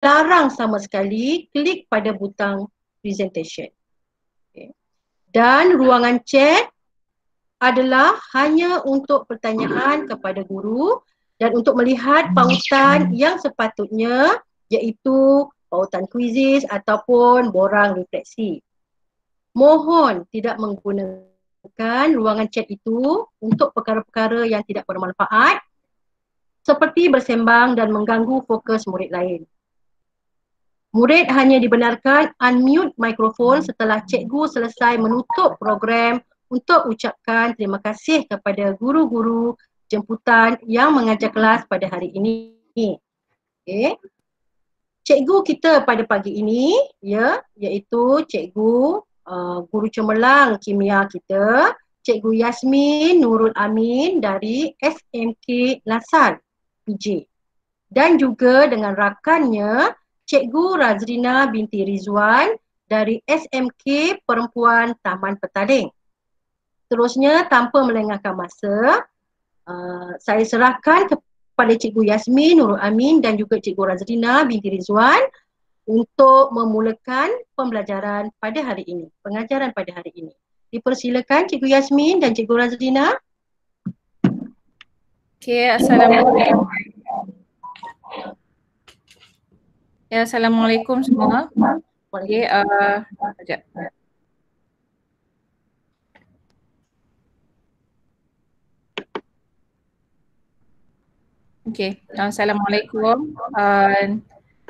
dilarang sama sekali klik pada butang presentation. Okay. Dan ruangan chat adalah hanya untuk pertanyaan kepada guru dan untuk melihat pautan yang sepatutnya, iaitu pautan kuisis ataupun borang refleksi. Mohon tidak menggunakan ruangan chat itu untuk perkara-perkara yang tidak bermanfaat seperti bersembang dan mengganggu fokus murid lain. Murid hanya dibenarkan unmute mikrofon setelah cikgu selesai menutup program untuk ucapkan terima kasih kepada guru-guru jemputan yang mengajar kelas pada hari ini. Okay. Cikgu kita pada pagi ini iaitu cikgu guru cemerlang kimia kita, Cikgu Yasmin Nurul Amin dari SMK Lasan PJ. Dan juga dengan rakannya Cikgu Razrina binti Rizwan dari SMK Perempuan Taman Petaling. Seterusnya, tanpa melengahkan masa, saya serahkan kepada Cikgu Yasmin Nurul Amin dan juga Cikgu Razrina binti Rizwan untuk memulakan pembelajaran pada hari ini, pengajaran pada hari ini. Dipersilakan Cikgu Yasmin dan Cikgu Razrina. Okey, Assalamualaikum. Ya, Assalamualaikum semua. Okey, sekejap. Okey, Assalamualaikum.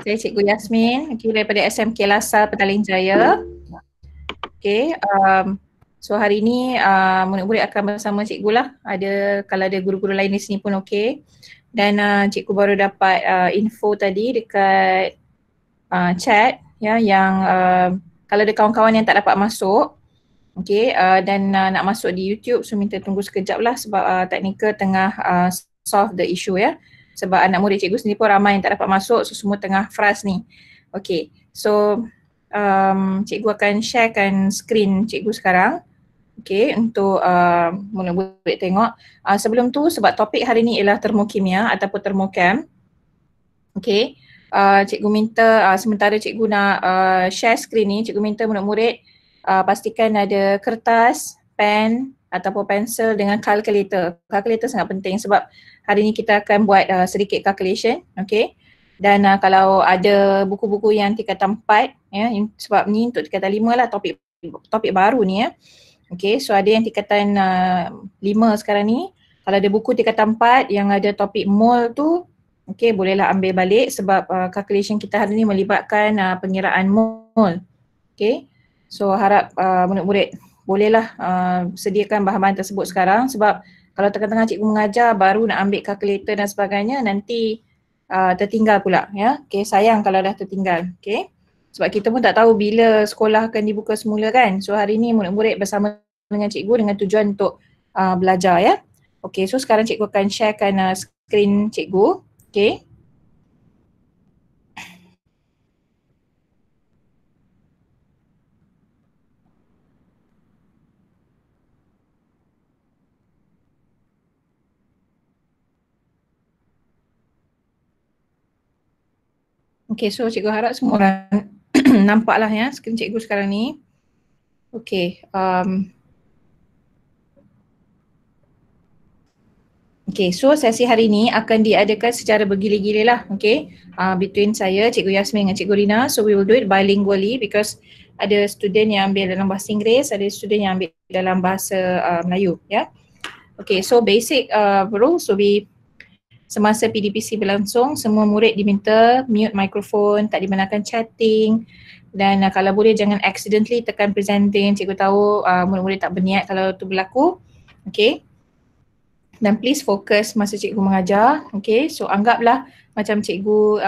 Saya Cikgu Yasmin, daripada SMK Lasal Petaling Jaya. Okey, so hari ini murid-murid akan bersama cikgu lah. Kalau ada guru-guru lain di sini pun okey. Dan cikgu baru dapat info tadi dekat chat ya, yang kalau ada kawan-kawan yang tak dapat masuk, okey, dan nak masuk di YouTube, so minta tunggu sekejap lah sebab teknikal tengah solve the issue ya. Sebab anak murid cikgu sendiri pun ramai yang tak dapat masuk, so semua tengah frust ni. Okey, so cikgu akan sharekan screen cikgu sekarang. Okey, untuk murid-murid tengok. Sebelum tu, sebab topik hari ni ialah termokimia ataupun termocam. Okey, cikgu minta sementara cikgu nak share screen ni, cikgu minta murid-murid pastikan ada kertas, pen ataupun pensel dengan calculator. Calculator sangat penting sebab hari ni kita akan buat sedikit calculation. Okey. Dan kalau ada buku-buku yang tingkatan 4 ya, sebab ni untuk tingkatan 5 lah, topik baru ni ya. Okey, so ada yang tingkatan 5 sekarang ni. Kalau ada buku tingkatan 4 yang ada topik mol tu, okey, bolehlah ambil balik sebab calculation kita hari ni melibatkan pengiraan mol. Okey. So harap murid-murid bolehlah sediakan bahan-bahan tersebut sekarang sebab kalau tengah-tengah cikgu mengajar baru nak ambil calculator dan sebagainya, nanti tertinggal pula ya. Okey, sayang kalau dah tertinggal. Okey. Sebab kita pun tak tahu bila sekolah akan dibuka semula kan. So hari ni murid-murid bersama dengan cikgu dengan tujuan untuk belajar ya. Okey, so sekarang cikgu akan sharekan screen cikgu. Okey. Okay, so cikgu harap semua orang nampaklah ya skrin cikgu sekarang ni. Okay, okay, so sesi hari ni akan diadakan secara bergila-gila lah, okay, between saya, Cikgu Yasmin dengan Cikgu Rina. So we will do it bilingually because ada student yang ambil dalam bahasa Inggeris, ada student yang ambil dalam bahasa Melayu, ya. Yeah? Okay, so basic rules will be semasa PDPC berlangsung, semua murid diminta mute mikrofon, tak dibenarkan chatting, dan kalau boleh jangan accidentally tekan presenting. Cikgu tahu murid-murid tak berniat kalau tu berlaku. Okay. Dan please fokus masa cikgu mengajar. Okay, so anggaplah macam cikgu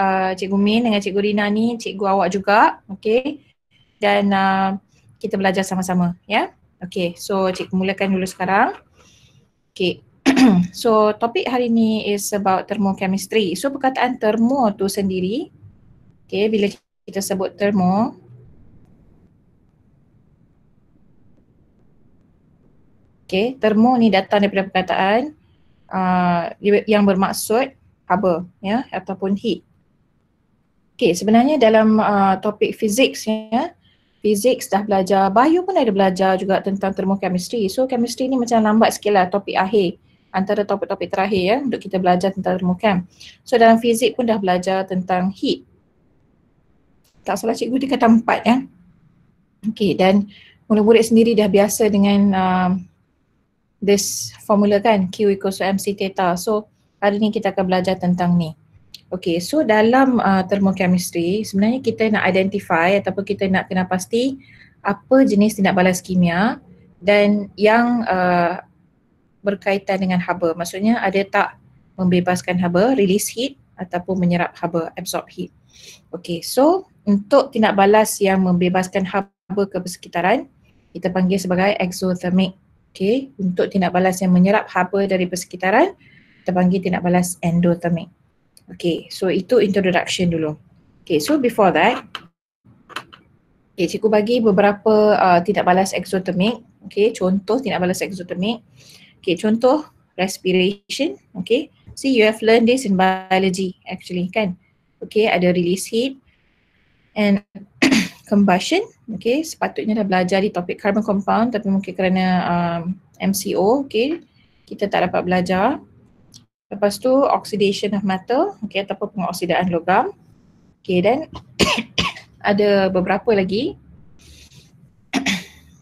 Min dengan Cikgu Rina ni cikgu awak juga. Okay, dan kita belajar sama-sama ya. Okay, so cikgu mulakan dulu sekarang. Okay. So topik hari ni is about thermochemistry. So perkataan termo tu sendiri, okay, bila kita sebut termo, okay, termo ni datang daripada perkataan yang bermaksud haba ya, ataupun heat. Okay, sebenarnya dalam topik fizik ya, fizik dah belajar, bio pun ada belajar juga tentang termochemistry. So chemistry ni macam lambat sikit lah topik akhir, antara topik-topik terakhir ya untuk kita belajar tentang termochem. So dalam fizik pun dah belajar tentang heat. Tak salah cikgu dia kata 4 ya. Okay, dan murid-murid sendiri dah biasa dengan this formula kan, Q equals to MC theta. So hari ni kita akan belajar tentang ni. Okay, so dalam thermochemistry sebenarnya kita nak identify ataupun kita nak kena pasti apa jenis tindak balas kimia dan yang berkaitan dengan haba. Maksudnya ada tak membebaskan haba, release heat ataupun menyerap haba, absorb heat. Okay, so untuk tindak balas yang membebaskan haba ke persekitaran kita panggil sebagai exothermic. Okay, untuk tindak balas yang menyerap haba dari persekitaran kita panggil tindak balas endothermic. Okay, so itu introduction dulu. Okay, so before that, okay, cikgu bagi beberapa tindak balas exothermic. Okay, contoh tindak balas exothermic. Okay, contoh respiration. Okay, see you have learned this in biology actually kan. Okay, ada release heat and combustion. Okay, sepatutnya dah belajar di topik carbon compound tapi mungkin kerana MCO, okay, kita tak dapat belajar. Lepas tu oxidation of metal, okay, ataupun pengoksidaan logam. Okay, dan ada beberapa lagi.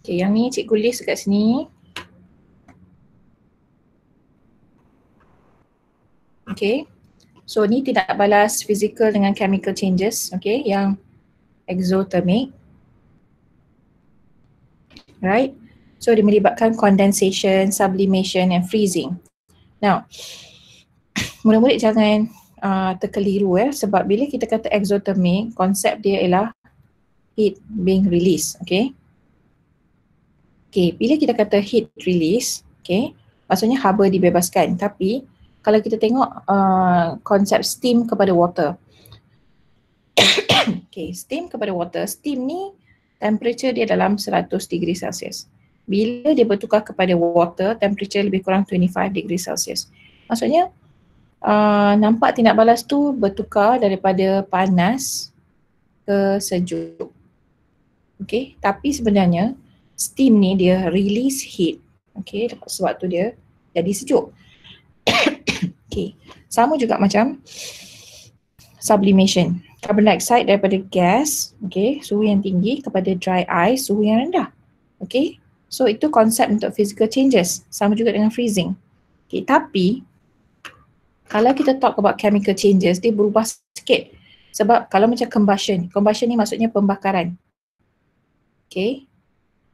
Okay, yang ni cikgu list kat sini. Okay, so ni tindak balas physical dengan chemical changes, okay, yang exothermic. Right, so dia melibatkan condensation, sublimation and freezing. Now, murid-murid jangan terkeliru sebab bila kita kata exothermic, konsep dia ialah heat being released, okay. Okay, bila kita kata heat release, okay, maksudnya haba dibebaskan. Tapi kalau kita tengok konsep steam kepada water. Okay, steam kepada water, steam ni temperature dia dalam 100 degree Celsius. Bila dia bertukar kepada water, temperature lebih kurang 25 degree Celsius. Maksudnya nampak tindak balas tu bertukar daripada panas ke sejuk. Okay, tapi sebenarnya steam ni dia release heat. Okay, sebab tu dia jadi sejuk. Okay, sama juga macam sublimation. Carbon dioxide daripada gas, okay, suhu yang tinggi kepada dry ice, suhu yang rendah. Okay, so itu konsep untuk physical changes. Sama juga dengan freezing. Okay, tapi kalau kita talk about chemical changes, dia berubah sikit. Sebab kalau macam combustion ni maksudnya pembakaran. Okay,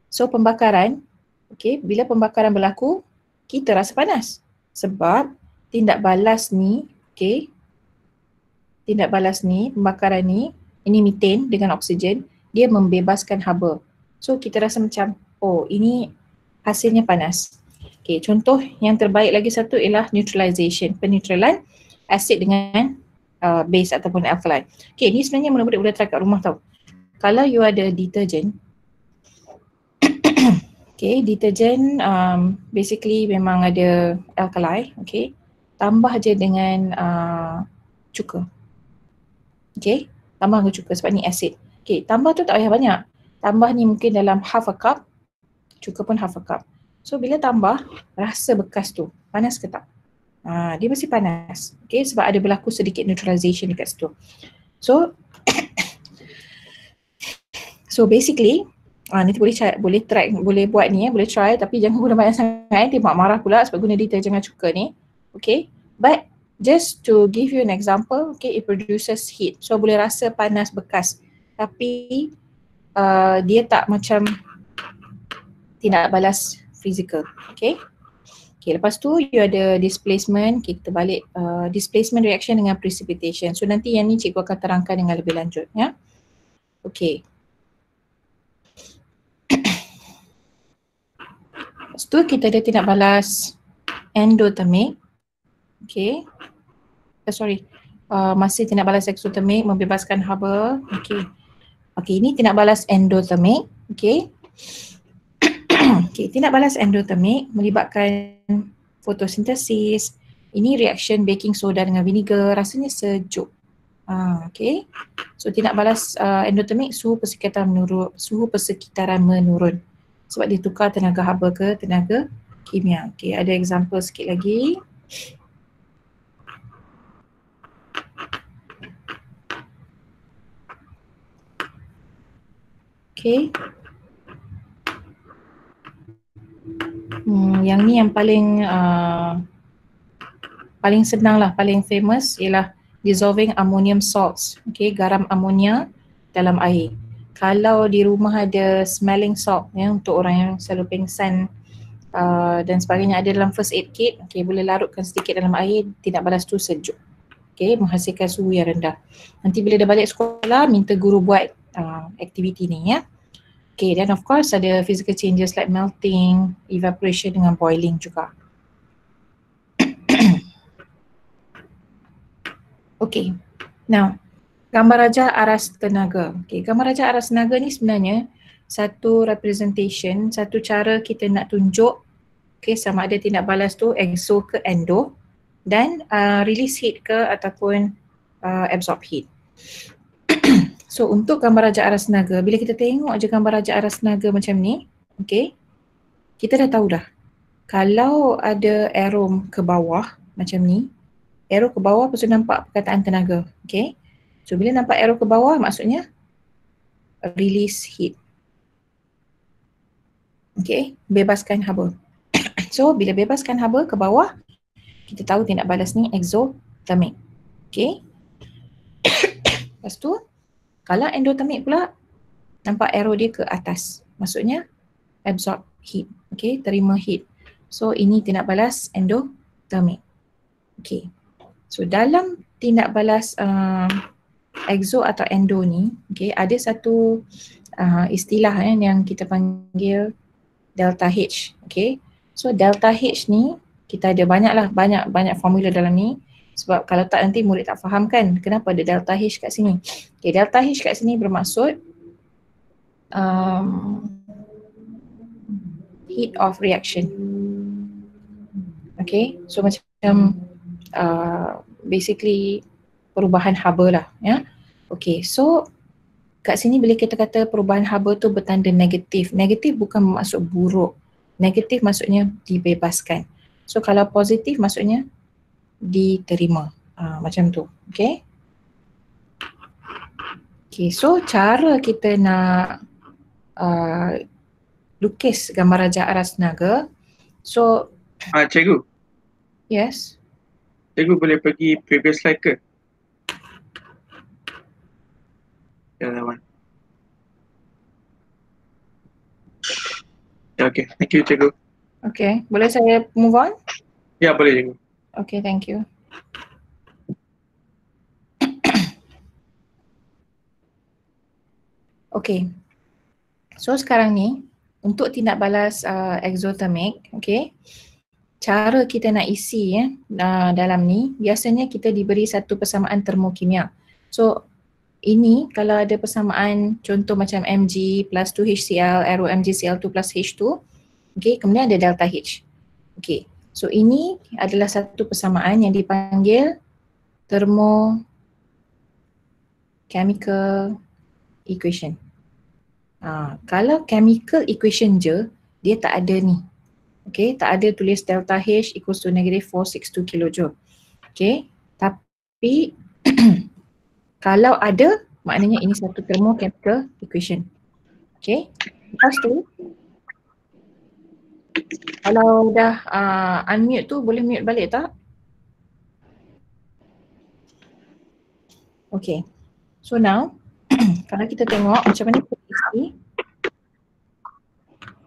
so pembakaran, okay, bila pembakaran berlaku, kita rasa panas. Sebab tindak balas ni, okay, tindak balas ni, pembakaran ni, ini methane dengan oksigen, dia membebaskan haba. So kita rasa macam, oh ini hasilnya panas. Okay, contoh yang terbaik lagi satu ialah neutralization, peneutralan asid dengan base ataupun alkali. Okay, ni sebenarnya murid-murid boleh try kat rumah tau. Kalau you ada detergent, okay, detergent basically memang ada alkali, okay, tambah je dengan cuka. Okay, tambah dengan cuka sebab ni asid. Okay, tambah tu tak payah banyak. Tambah ni mungkin dalam half a cup, cuka pun half a cup. So bila tambah, rasa bekas tu, panas ke tak? Dia mesti panas. Okay, sebab ada berlaku sedikit neutralization dekat situ. So, basically, nanti boleh try, boleh buat ni boleh try tapi jangan guna banyak sangat, dia marah pula sebab guna detergent dengan cuka ni. Okay, but just to give you an example, okay, it produces heat. So boleh rasa panas bekas tapi dia tak macam tindak balas physical, okay. Okay, lepas tu you ada displacement, kita balik displacement reaction dengan precipitation. So nanti yang ni cikgu akan terangkan dengan lebih lanjut ya. Okay. Lepas tu kita ada tindak balas endothermic, okay. Masih tindak balas exothermic membebaskan haba, okay. Okay, ini tindak balas endothermic, okay. Okay, tindak balas endothermic melibatkan fotosintesis. Ini reaction baking soda dengan vinegar, rasanya sejuk. Okay. So tindak balas endotermik, suhu persekitaran menurun. Sebab dia tukar tenaga haba ke tenaga kimia. Okay, ada example sikit lagi. Okay. Yang ni yang paling senang lah, paling famous ialah dissolving ammonium salts. Okay, garam amonia dalam air. Kalau di rumah ada smelling salt ya, untuk orang yang selalu pengsan dan sebagainya, ada dalam first aid kit, okay, boleh larutkan sedikit dalam air, tindak balas tu sejuk. Okay, menghasilkan suhu yang rendah. Nanti bila dah balik sekolah, minta guru buat aktiviti ni ya. Okay, then of course ada physical changes like melting, evaporation dengan boiling juga. Okay, now gambar rajah aras tenaga. Okay, gambar rajah aras tenaga ni sebenarnya satu representation, satu cara kita nak tunjuk sama ada tindak balas tu exo ke endo dan release heat ke ataupun absorb heat. So untuk gambar rajah aras tenaga, bila kita tengok je gambar rajah aras tenaga macam ni, okay, kita dah tahu dah kalau ada arrow ke bawah macam ni, arrow ke bawah lepas tu nampak perkataan tenaga. Okay, so bila nampak arrow ke bawah maksudnya release heat. Okay, bebaskan haba. So bila bebaskan haba ke bawah, kita tahu tindak balas ni exothermic. Okay. Lepas tu kalau endothermic pula, nampak arrow dia ke atas, maksudnya absorb heat. Okay, terima heat. So ini tindak balas endothermic. Okay, so dalam tindak balas exo atau endo ni, okay, ada satu istilah yang kita panggil delta H. Okay, so delta H ni kita ada banyak formula dalam ni. Sebab kalau tak nanti murid tak faham kan kenapa ada delta H kat sini. Okay, delta H kat sini bermaksud heat of reaction. Okay, so macam basically perubahan haba lah ya. Okay, so kat sini bila kita kata perubahan haba tu bertanda negatif. Negatif bukan bermaksud buruk. Negatif maksudnya dibebaskan. So kalau positif maksudnya diterima. Macam tu. Okay. Okay, so cara kita nak lukis gambar rajah aras tenaga. So cikgu. Yes. Cikgu boleh pergi previous slide ke? Ya, lawan. Ya, okay. Thank you, cikgu. Okay, boleh saya move on? Ya, boleh cikgu. Okay, thank you. Okay, so sekarang ni untuk tindak balas exothermic, okay, cara kita nak isi dalam ni, biasanya kita diberi satu persamaan termokimia. So ini kalau ada persamaan contoh macam Mg plus 2HCl, arrow MgCl2 plus H2, okay, kemudian ada delta H. Okay, so ini adalah satu persamaan yang dipanggil thermochemical equation. Kalau chemical equation je, dia tak ada ni. Okay, tak ada tulis delta H equals to negative 462 kilojoule. Okay, tapi kalau ada, maknanya ini satu thermochemical equation. Okay, lepas tu kalau dah unmute tu boleh mute balik tak? Okay, so now kalau kita tengok macam mana kita isi.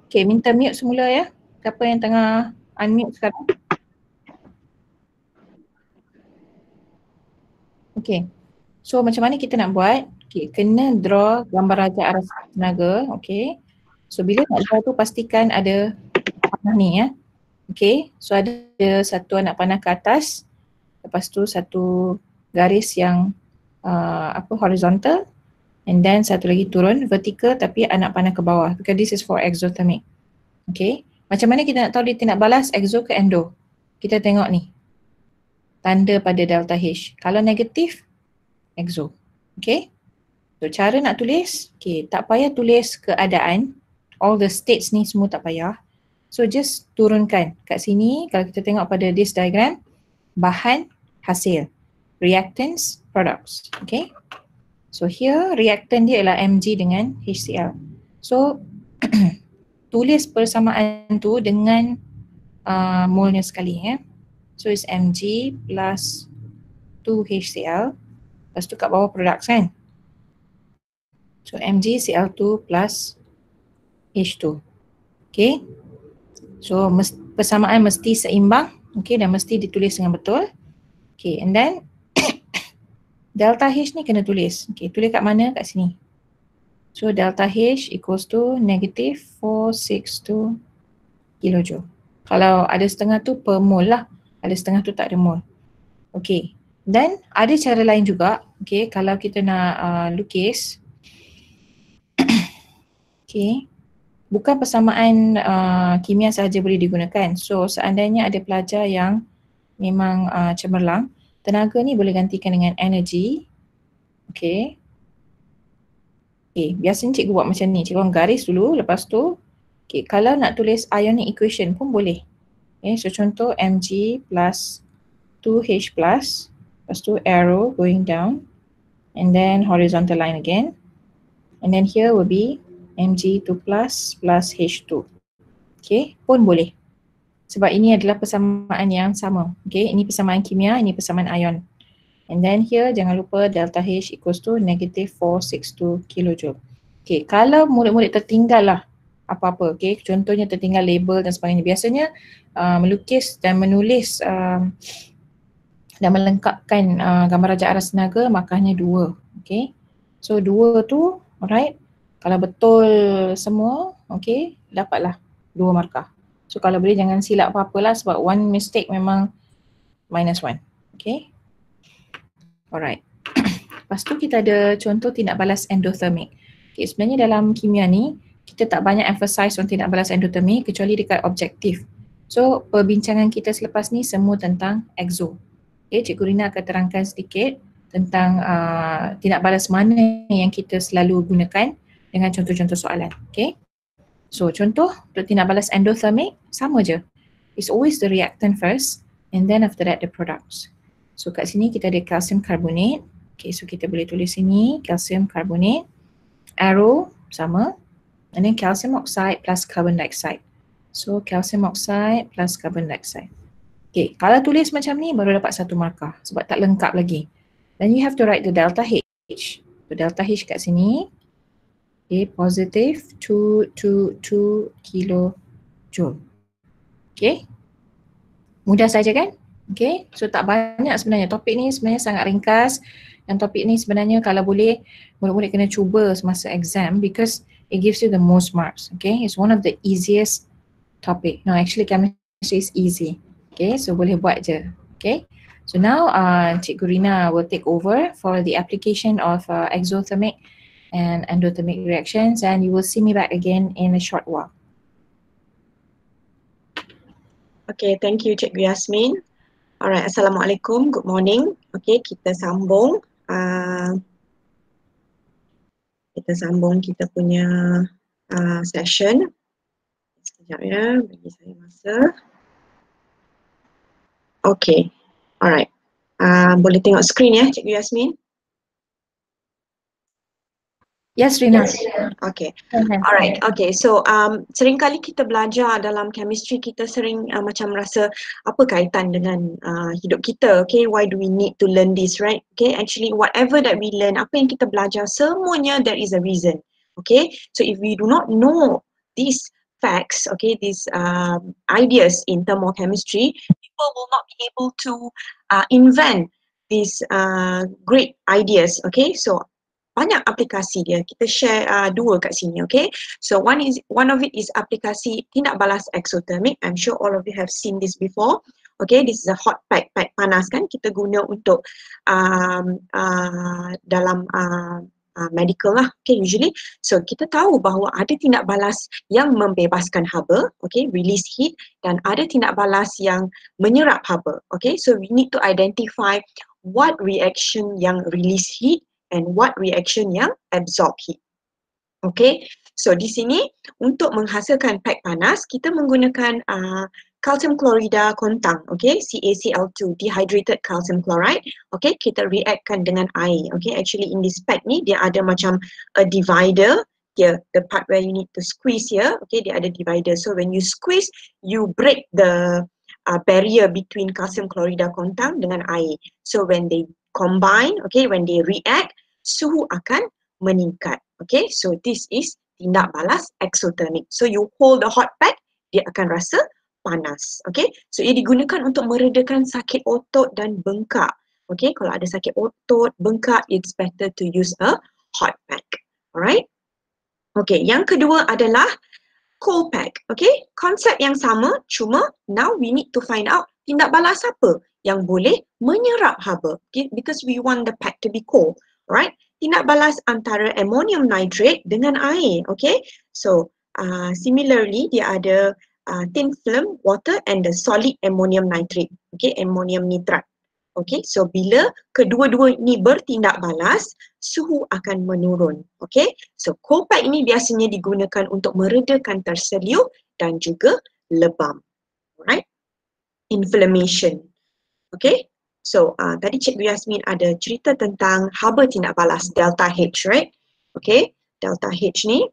Okay, minta mute semula ya. Siapa yang tengah unmute sekarang? Okay, so macam mana kita nak buat? Okay, kena draw gambar rajah aras tenaga. Okay, so bila nak draw tu pastikan ada panah ni ya. Okay, so ada satu anak panah ke atas, lepas tu satu garis yang horizontal, and then satu lagi turun vertical tapi anak panah ke bawah, because this is for exothermic. Okay, macam mana kita nak tahu dia tindak balas exo ke endo? Kita tengok ni tanda pada delta H. Kalau negatif, exo. Okay. So cara nak tulis, okay, tak payah tulis keadaan, all the states ni semua tak payah. So just turunkan kat sini, kalau kita tengok pada this diagram, bahan, hasil, reactants, products. Okay. So here reactant dia ialah Mg dengan HCl. So tulis persamaan tu dengan molnya sekali ya. So it's Mg plus 2HCl. Lepas tu kat bawah products kan. So MgCl2 plus H2. Okay. So persamaan mesti seimbang. Okay, dan mesti ditulis dengan betul. Okay, and then delta H ni kena tulis. Okay, tulis kat mana? Kat sini. So delta H equals to negative 462 kilojoule. Kalau ada setengah tu per mole lah. Ada setengah tu tak ada mole. Okay. Dan ada cara lain juga. Okay, kalau kita nak lukis. Okay. Bukan persamaan kimia sahaja boleh digunakan. So seandainya ada pelajar yang memang cemerlang, tenaga ni boleh gantikan dengan energy. Okay. Okay, biasanya cikgu buat macam ni. Cikgu orang garis dulu, lepas tu okay, kalau nak tulis ionic equation pun boleh. Okay, so contoh Mg plus 2H plus, lepas tu arrow going down and then horizontal line again. And then here will be Mg2 plus plus H2. Okay, pun boleh. Sebab ini adalah persamaan yang sama. Okay, ini persamaan kimia, ini persamaan ion. And then here jangan lupa delta H equals to negative 462 kilojoule. Okay, kalau murid-murid tertinggal lah apa-apa, okay, contohnya tertinggal label dan sebagainya. Biasanya melukis dan menulis dan melengkapkan gambar rajak aras tenaga markahnya 2. Okay, so 2 tu, alright, kalau betul semua, okay, dapatlah 2 markah. So kalau boleh jangan silap apa-apalah sebab one mistake memang -1. Okay. Alright. Lepas tu kita ada contoh tindak balas endothermic. Okay, sebenarnya dalam kimia ni kita tak banyak emphasize on tindak balas endothermic kecuali dekat objektif. So perbincangan kita selepas ni semua tentang exo. Okay, Cikgu Rina akan terangkan sedikit tentang tindak balas mana yang kita selalu gunakan dengan contoh-contoh soalan. Okay. So contoh untuk tindak balas endothermic sama je. It's always the reactant first and then after that the products. So kat sini kita ada calcium carbonate. Okay, so kita boleh tulis sini calcium carbonate. Arrow sama. And then calcium oxide plus carbon dioxide. So calcium oxide plus carbon dioxide. Okay, kalau tulis macam ni baru dapat 1 markah sebab tak lengkap lagi. Then you have to write the delta H. So delta H kat sini. Okay, positive 222 kilojoule. Okay. Mudah saja kan? Okay, so tak banyak sebenarnya. Topik ni sebenarnya sangat ringkas. Dan topik ni sebenarnya kalau boleh murid-murid kena cuba semasa exam because it gives you the most marks. Okay, it's one of the easiest topic. No, actually chemistry is easy. Okay, so boleh buat je. Okay, so now Cikgu Rina will take over for the application of exothermic and endothermic reactions and you will see me back again in a short while. Okay, thank you Cikgu Yasmin. Alright, Assalamualaikum, good morning. Okay, kita sambung. Kita punya session. Sekejap ya, bagi saya masa. Okay, alright. Boleh tengok screen ya Cikgu Yasmin? Yes, Rina. Okay. Alright. Okay. So seringkali kita belajar dalam chemistry, kita sering macam rasa apa kaitan dengan hidup kita. Okay. Why do we need to learn this, right? Okay. Actually, whatever that we learn, apa yang kita belajar, semuanya there is a reason. Okay. So if we do not know these facts, okay, these ideas in thermochemistry, people will not be able to invent these great ideas. Okay. So banyak aplikasi dia. Kita share 2 kat sini, okay? So one of it is aplikasi tindak balas exothermic. I'm sure all of you have seen this before. Okay, this is a hot pack panas kan, kita guna untuk dalam medical lah, okay, usually. So kita tahu bahawa ada tindak balas yang membebaskan haba, okay, release heat, dan ada tindak balas yang menyerap haba, okay. So we need to identify what reaction yang release heat and what reaction yang absorb heat. Okay, so di sini untuk menghasilkan pack panas, kita menggunakan calcium chlorida kontang, okay, CaCl2, dehydrated calcium chloride, okay, kita reactkan dengan air, okay. Actually in this pack ni, dia ada macam a divider, here, the part where you need to squeeze here, okay, dia ada divider. So when you squeeze, you break the barrier between calcium chlorida kontang dengan air. So when they combine, okay, when they react, suhu akan meningkat. Okay, so this is tindak balas exothermic. So you hold the hot pack, dia akan rasa panas. Okay, so ia digunakan untuk meredakan sakit otot dan bengkak. Okay, kalau ada sakit otot, bengkak, it's better to use a hot pack. Alright. Okay, yang kedua adalah cold pack. Okay, konsep yang sama, cuma now we need to find out tindak balas apa yang boleh menyerap haba. Okay, because we want the pack to be cold. Alright. Tindak balas antara ammonium nitrate dengan air, okay? So, similarly, dia ada thin film, water and the solid ammonium nitrate, okay? Ammonium nitrat, okay? So, bila kedua-dua ini bertindak balas, suhu akan menurun, okay? So, cold pack ini biasanya digunakan untuk meredakan terseliup dan juga lebam, alright? Inflammation, okay? So, tadi Cikgu Yasmin ada cerita tentang haba tindak balas delta H, right? Okay, delta H ni,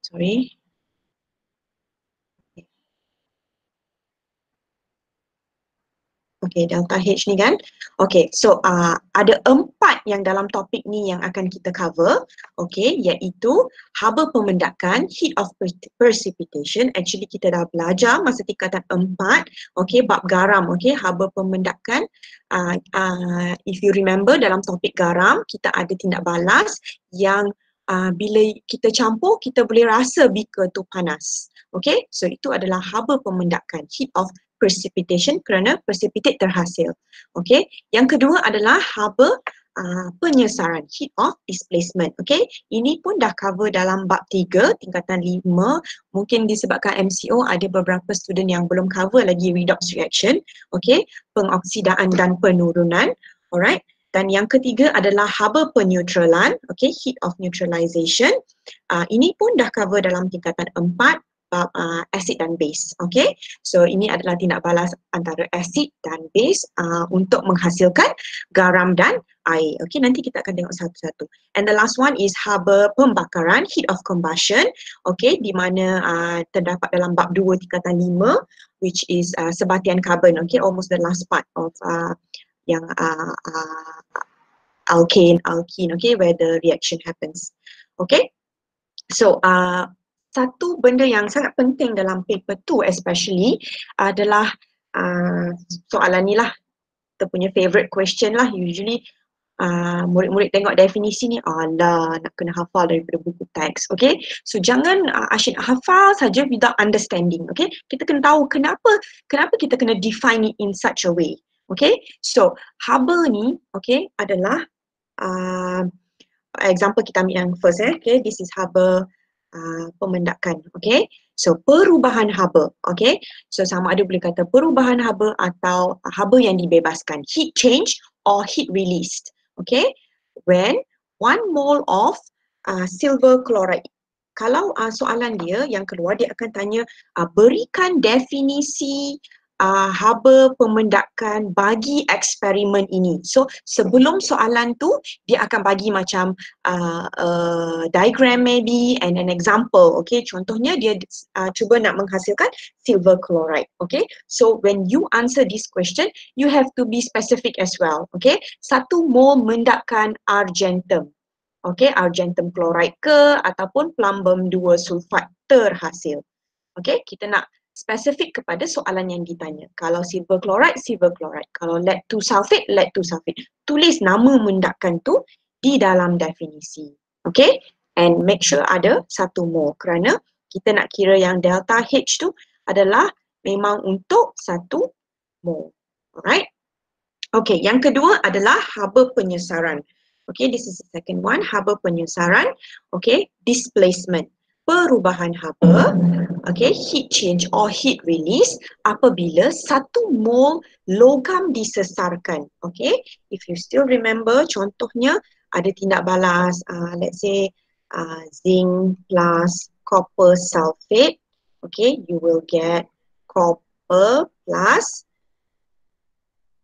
sorry. Okay, delta H ni kan. Okay, so ada 4 yang dalam topik ni yang akan kita cover. Okay, iaitu haba pemendakan, heat of precipitation. Actually kita dah belajar masa tingkatan 4. Okay, bab garam. Okay, haba pemendakan. If you remember dalam topik garam, kita ada tindak balas yang bila kita campur, kita boleh rasa beaker tu panas. Okay, so itu adalah haba pemendakan, heat of precipitation kerana precipitate terhasil. Okay, yang kedua adalah haba penyesaran, heat of displacement. Okay, ini pun dah cover dalam bab 3 tingkatan 5. Mungkin disebabkan MCO ada beberapa student yang belum cover lagi redox reaction. Okay, pengoksidaan dan penurunan. Alright. Dan yang ketiga adalah haba peneutralan, okay, heat of neutralization. Ini pun dah cover dalam tingkatan 4. Acid dan base, okay. So ini adalah tindak balas antara acid dan base untuk menghasilkan garam dan air. Okay, nanti kita akan tengok satu-satu. And the last one is haba pembakaran, heat of combustion, okay, di mana terdapat dalam bab 2 tingkatan 5, which is sebatian karbon, okay, almost the last part of yang alkane, okay, where the reaction happens. Okay, so satu benda yang sangat penting dalam paper tu especially adalah soalan ni lah, kita punya favourite question lah. Usually murid-murid tengok definisi ni, alah nak kena hafal daripada buku teks, okay. So jangan asyik hafal saja without understanding, okay. Kita kena tahu kenapa kita kena define it in such a way, okay. So haba ni, okay, adalah example kita ambil yang first, okay. This is haba pemendakan, okay. So perubahan haba, okay. So sama ada boleh kata perubahan haba atau haba yang dibebaskan, heat change or heat released, okay. When 1 mole of silver chloride, kalau soalan dia yang keluar, dia akan tanya berikan definisi haba pemendakan bagi eksperimen ini. So sebelum soalan tu dia akan bagi macam diagram maybe and an example, okay. Contohnya dia cuba nak menghasilkan silver chloride, okay. So when you answer this question, you have to be specific as well, okay. 1 mol mendakan argentum, okay, argentum chloride ke ataupun plumbum 2 sulfat terhasil, okay. Kita nak spesifik kepada soalan yang ditanya. Kalau silver chloride, silver chloride. Kalau lead 2 sulfate, lead 2 sulfate. Tulis nama mendakan tu di dalam definisi. Okay? And make sure ada 1 mol kerana kita nak kira yang delta H tu adalah memang untuk 1 mol. Alright? Okay, yang kedua adalah haba penyesaran. Okay, this is the second one, haba penyesaran. Okay, displacement. perubahan haba, okay, heat change or heat release apabila 1 mol logam disesarkan. Okay, if you still remember, contohnya ada tindak balas, let's say zinc plus copper sulfate. Okay, you will get copper plus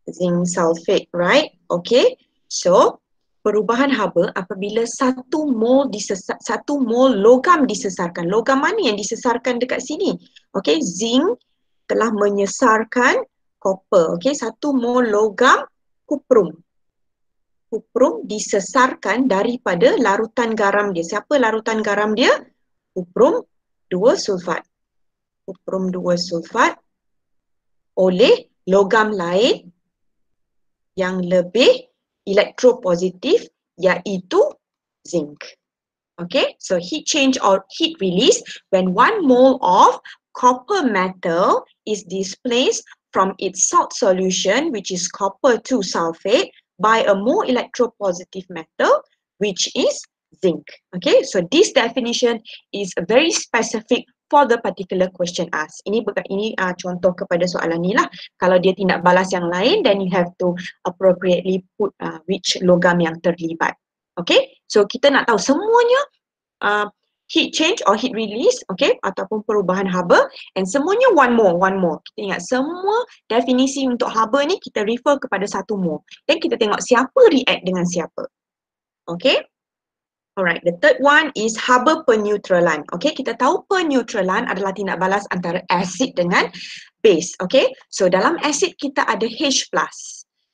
zinc sulfate, right? Okay, so perubahan haba apabila 1 mol logam disesarkan. Logam mana yang disesarkan dekat sini? Okay, zinc telah menyesarkan copper. Okay, 1 mol logam kuprum. Kuprum disesarkan daripada larutan garam dia. Siapa larutan garam dia? Kuprum 2 sulfat. Kuprum 2 sulfat oleh logam lain yang lebih elektropositif, iaitu zinc. Okay, so heat change or heat release when 1 mole of copper metal is displaced from its salt solution, which is copper 2 sulfate, by a more electropositive metal, which is zinc. Okay, so this definition is very specific for the particular question asked. Ini contoh kepada soalan ni lah. Kalau dia tindak balas yang lain, then you have to appropriately put which logam yang terlibat. Okay, so kita nak tahu semuanya heat change or heat release, okay, ataupun perubahan haba, and semuanya 1 mole. Kita ingat semua definisi untuk haba ni kita refer kepada 1 mole. Then kita tengok siapa react dengan siapa. Okay. Alright, the third one is haba peneutralan. Okay, kita tahu peneutralan adalah tindak balas antara asid dengan base. Okay, so dalam asid kita ada H+.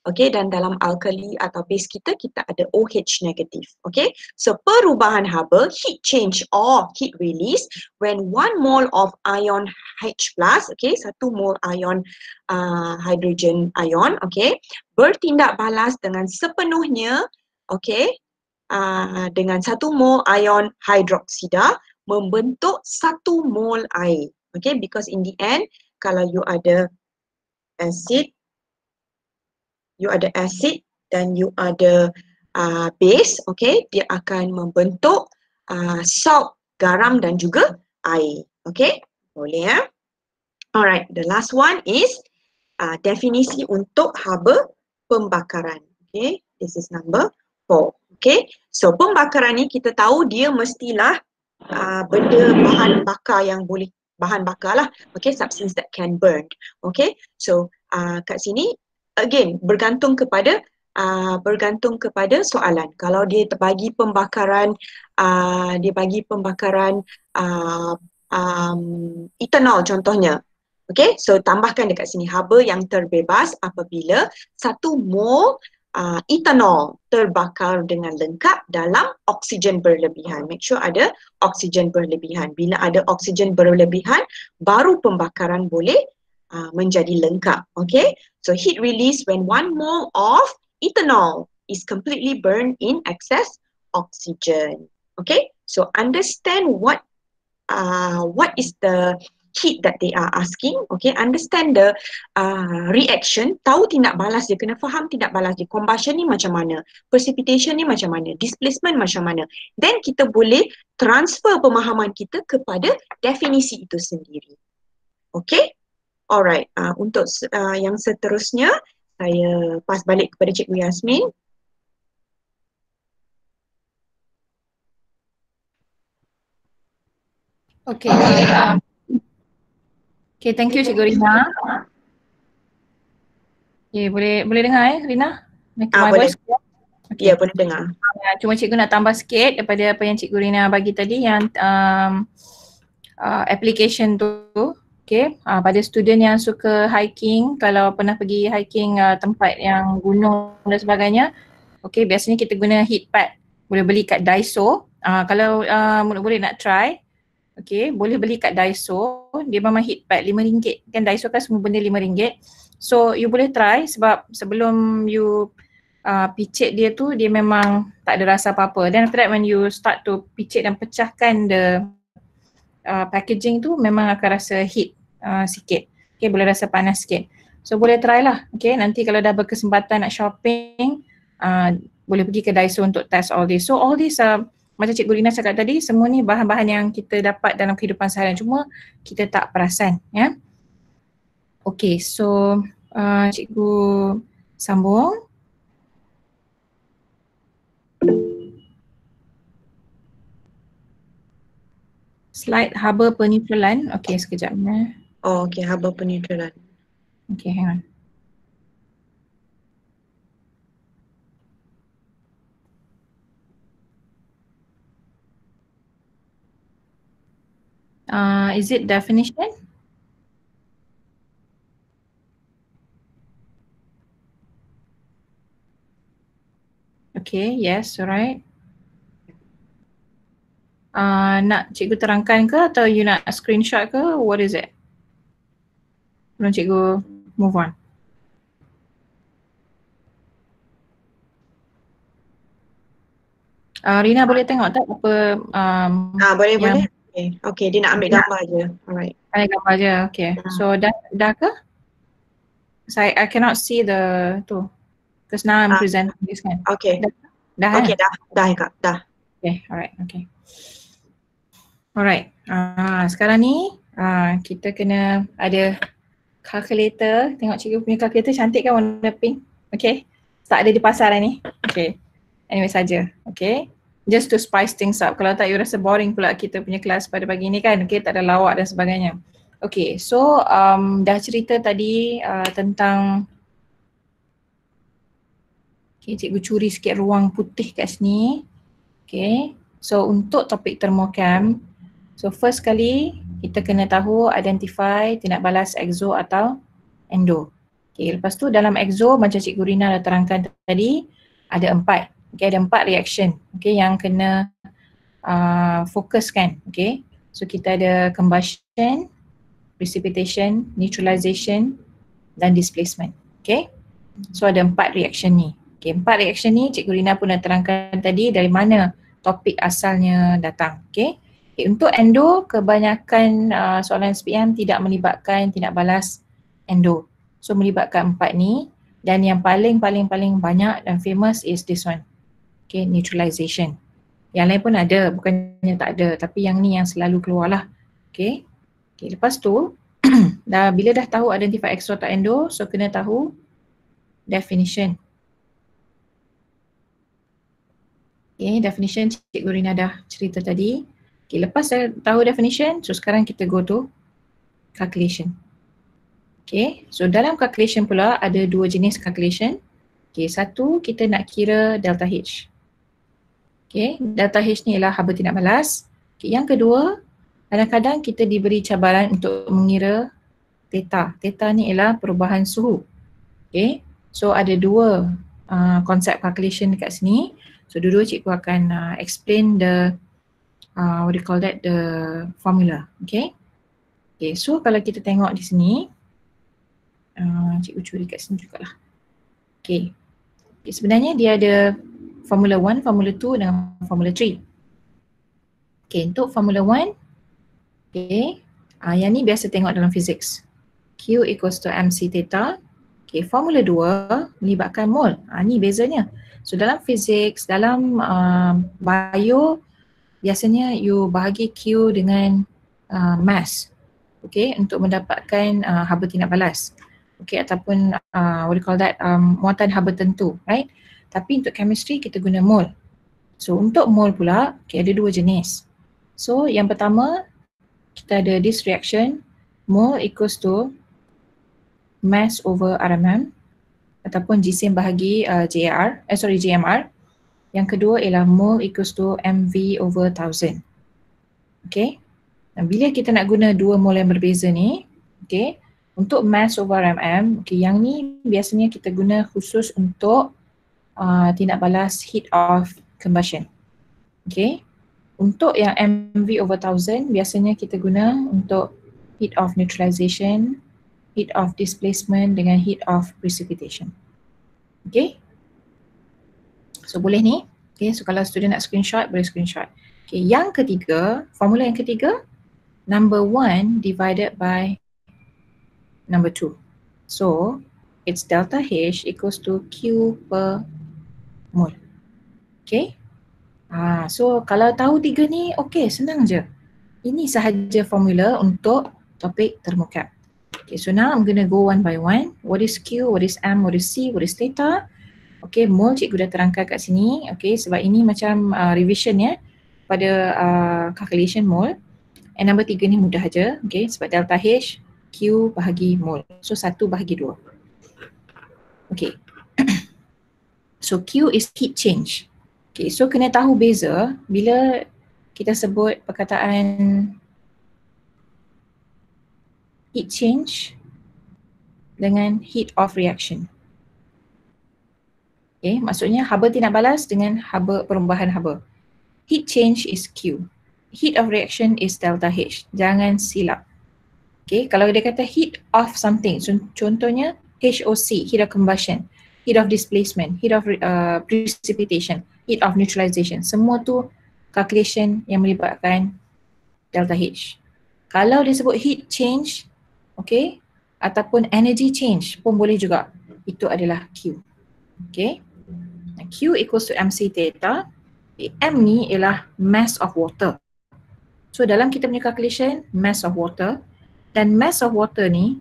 Okay, dan dalam alkali atau base kita ada OH negatif. Okay, so perubahan haba, heat change or heat release when 1 mole of ion H+, okay, 1 mole ion hydrogen ion, okay, bertindak balas dengan sepenuhnya, okay, dengan 1 mol ion hidroksida membentuk 1 mol air. Okay, because in the end kalau you ada acid dan you ada base, okay, dia akan membentuk salt, garam dan juga air. Okay, boleh ya? Alright, the last one is definisi untuk haba pembakaran. Okay, this is number 4. Okay, so pembakaran ni kita tahu dia mestilah benda bahan bakar yang boleh, bahan bakar lah, okay, substance that can burn. Okay, so kat sini again bergantung kepada soalan. Kalau dia bagi pembakaran ethanol contohnya. Okay, so tambahkan dekat sini haba yang terbebas apabila 1 mol ethanol terbakar dengan lengkap dalam oksigen berlebihan. Make sure ada oksigen berlebihan. Bila ada oksigen berlebihan, baru pembakaran boleh menjadi lengkap. Okay, so heat release when 1 mole of ethanol is completely burned in excess oxygen. Okay, so understand what is the heat that they are asking. Okay, understand the reaction, tahu tindak balas dia, kena faham tindak balas dia, combustion ni macam mana, precipitation ni macam mana, displacement macam mana, then kita boleh transfer pemahaman kita kepada definisi itu sendiri. Okay, alright, untuk yang seterusnya saya pass balik kepada Cikgu Yasmin. Okay, okay, thank you Cikgu Rina. Okay, boleh dengar Rina? My Boleh. voice? Okay. Ya, boleh dengar. Cuma cikgu nak tambah sikit daripada apa yang Cikgu Rina bagi tadi yang application tu. Okay, pada student yang suka hiking, kalau pernah pergi hiking tempat yang gunung dan sebagainya, okay, biasanya kita guna heat pad. Boleh beli kat Daiso. Kalau boleh nak try, okay, boleh beli kat Daiso. Dia memang heat pad RM5. Kan Daiso kan semua benda RM5. So you boleh try sebab sebelum you picit dia tu, dia memang tak ada rasa apa-apa. Then after that when you start to picit dan pecahkan the packaging tu, memang akan rasa heat sikit. Okay, boleh rasa panas sikit. So boleh try lah. Okay, nanti kalau dah berkesempatan nak shopping, boleh pergi ke Daiso untuk test all this. So all this macam Cikgu Rina cakap tadi, semua ni bahan-bahan yang kita dapat dalam kehidupan seharian, cuma kita tak perasan, ya. Okay, so Cikgu sambung. Slide haba peneutralan. Okay, sekejap. Oh, okay, haba peneutralan. Okay, hang on. Is it definition? Okay, yes, alright. Nak cikgu terangkan ke atau you nak screenshot ke? What is it? Belum cikgu move on. Rina boleh tengok tak apa boleh. Okay, dia nak ambil gambar je. Alright. Ambil gambar je, okay. So dah ke? I cannot see the tu. Because now I'm presenting this kan. Okay. Dah okay, dah Kak, dah. Okay, alright, okay. Alright, sekarang ni kita kena ada calculator. Tengok cikgu punya calculator cantik kan, warna pink. Okay, tak ada di pasaran ni. Okay, anyway saja. Okay, just to spice things up. Kalau tak you rasa boring pula kita punya kelas pada pagi ni kan. Okay, tak ada lawak dan sebagainya. Okay, so dah cerita tadi tentang, okay, cikgu curi sikit ruang putih kat sini. Okay, so untuk topik thermocam, so first kali kita kena tahu identify tindak balas exo atau endo. Okay, lepas tu dalam exo macam Cikgu Rina dah terangkan tadi, ada 4. Okay, ada 4 reaction, okay, yang kena fokuskan. Okay, so kita ada combustion, precipitation, neutralization dan displacement. Okay, so ada 4 reaction ni. Okay, 4 reaction ni Cikgu Rina pun dah terangkan tadi dari mana topik asalnya datang. Okay, untuk endo kebanyakan soalan SPM tidak melibatkan tindak balas endo. So melibatkan 4 ni, dan yang paling banyak dan famous is this one. Okay, neutralization. Yang lain pun ada, bukannya tak ada, tapi yang ni yang selalu keluar lah. Okay, lepas tu bila dah tahu identify exo atau endo, so kena tahu definition. Okay, definition Cikgu Rina dah cerita tadi. Okay, lepas saya tahu definition, so sekarang kita go to calculation. Okay, so dalam calculation pula ada 2 jenis calculation. Okay, satu kita nak kira delta H. Okay, delta H ni ialah haba tindak balas. Okay, yang kedua, kadang-kadang kita diberi cabaran untuk mengira theta. Theta ni ialah perubahan suhu. Okay, so ada 2 konsep calculation dekat sini. So dua-dua cikgu akan explain the what do you call that, the formula. Okay, so kalau kita tengok di sini, cikgu curi kat sini jugalah. Okay, sebenarnya dia ada formula 1, formula 2 dan formula 3. Okay, untuk formula 1, okay, yang ni biasa tengok dalam physics. Q equals to MC theta. Okay, formula 2 melibatkan mole. Ni bezanya. So dalam physics, dalam bio, biasanya you bahagi Q dengan mass. Okay, untuk mendapatkan haba tindak balas. Okay, ataupun what do you call that, muatan haba tentu, right? Tapi untuk chemistry kita guna mole. So untuk mole pula, okay, ada 2 jenis. So yang pertama, kita ada this reaction, mole equals to mass over RMM ataupun jisim bahagi JMR. Yang kedua ialah mole equals to MV over 1000. Okay, dan bila kita nak guna 2 mole yang berbeza ni, okay, untuk mass over RMM, okay, yang ni biasanya kita guna khusus untuk tindak balas heat of combustion. Okay, untuk yang MV over 1000 biasanya kita guna untuk heat of neutralization, heat of displacement dengan heat of precipitation. Okay, so boleh ni. Okay, so kalau student nak screenshot, boleh screenshot. Okay, yang ketiga, formula yang ketiga, number 1 divided by number 2. So it's delta H equals to Q per mole. Okay, So kalau tahu tiga ni, okay, senang je. Ini sahaja formula untuk topik thermocap. Okay, so now I'm gonna go one by one. What is Q, what is M, what is C, what is theta? Okay, mole cikgu dah terangkan kat sini. Okay, sebab ini macam revision ya pada calculation mole. And number 3 ni mudah aja. Okay, sebab delta H, Q bahagi mole. So 1 bahagi 2. Okay. So Q is heat change. Okay, so kena tahu beza bila kita sebut perkataan heat change dengan heat of reaction. Okay, maksudnya haba tindak balas dengan haba perubahan haba. Heat change is Q. Heat of reaction is delta H. Jangan silap. Okay, kalau dia kata heat of something, contohnya HOC, heat of combustion, heat of displacement, heat of precipitation, heat of neutralization. Semua tu calculation yang melibatkan delta H. Kalau dia sebut heat change, okay, ataupun energy change pun boleh juga. Itu adalah Q. Okay. Q equals to MC theta. M ni ialah mass of water. So dalam kita punya calculation, mass of water. Dan mass of water ni,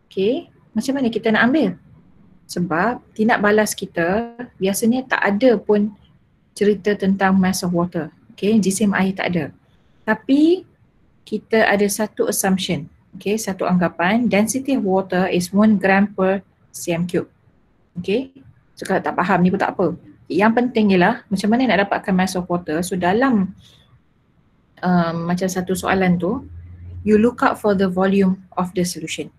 okay, macam mana kita nak ambil? Sebab tindak balas kita biasanya tak ada pun cerita tentang mass of water. Okay, jisim air tak ada. Tapi kita ada satu assumption, okay, satu anggapan, density of water is 1 gram per cm cube. Okay, so kalau tak faham ni pun tak apa. Yang penting ialah macam mana nak dapatkan mass of water. So dalam macam satu soalan tu, you look out for the volume of the solution.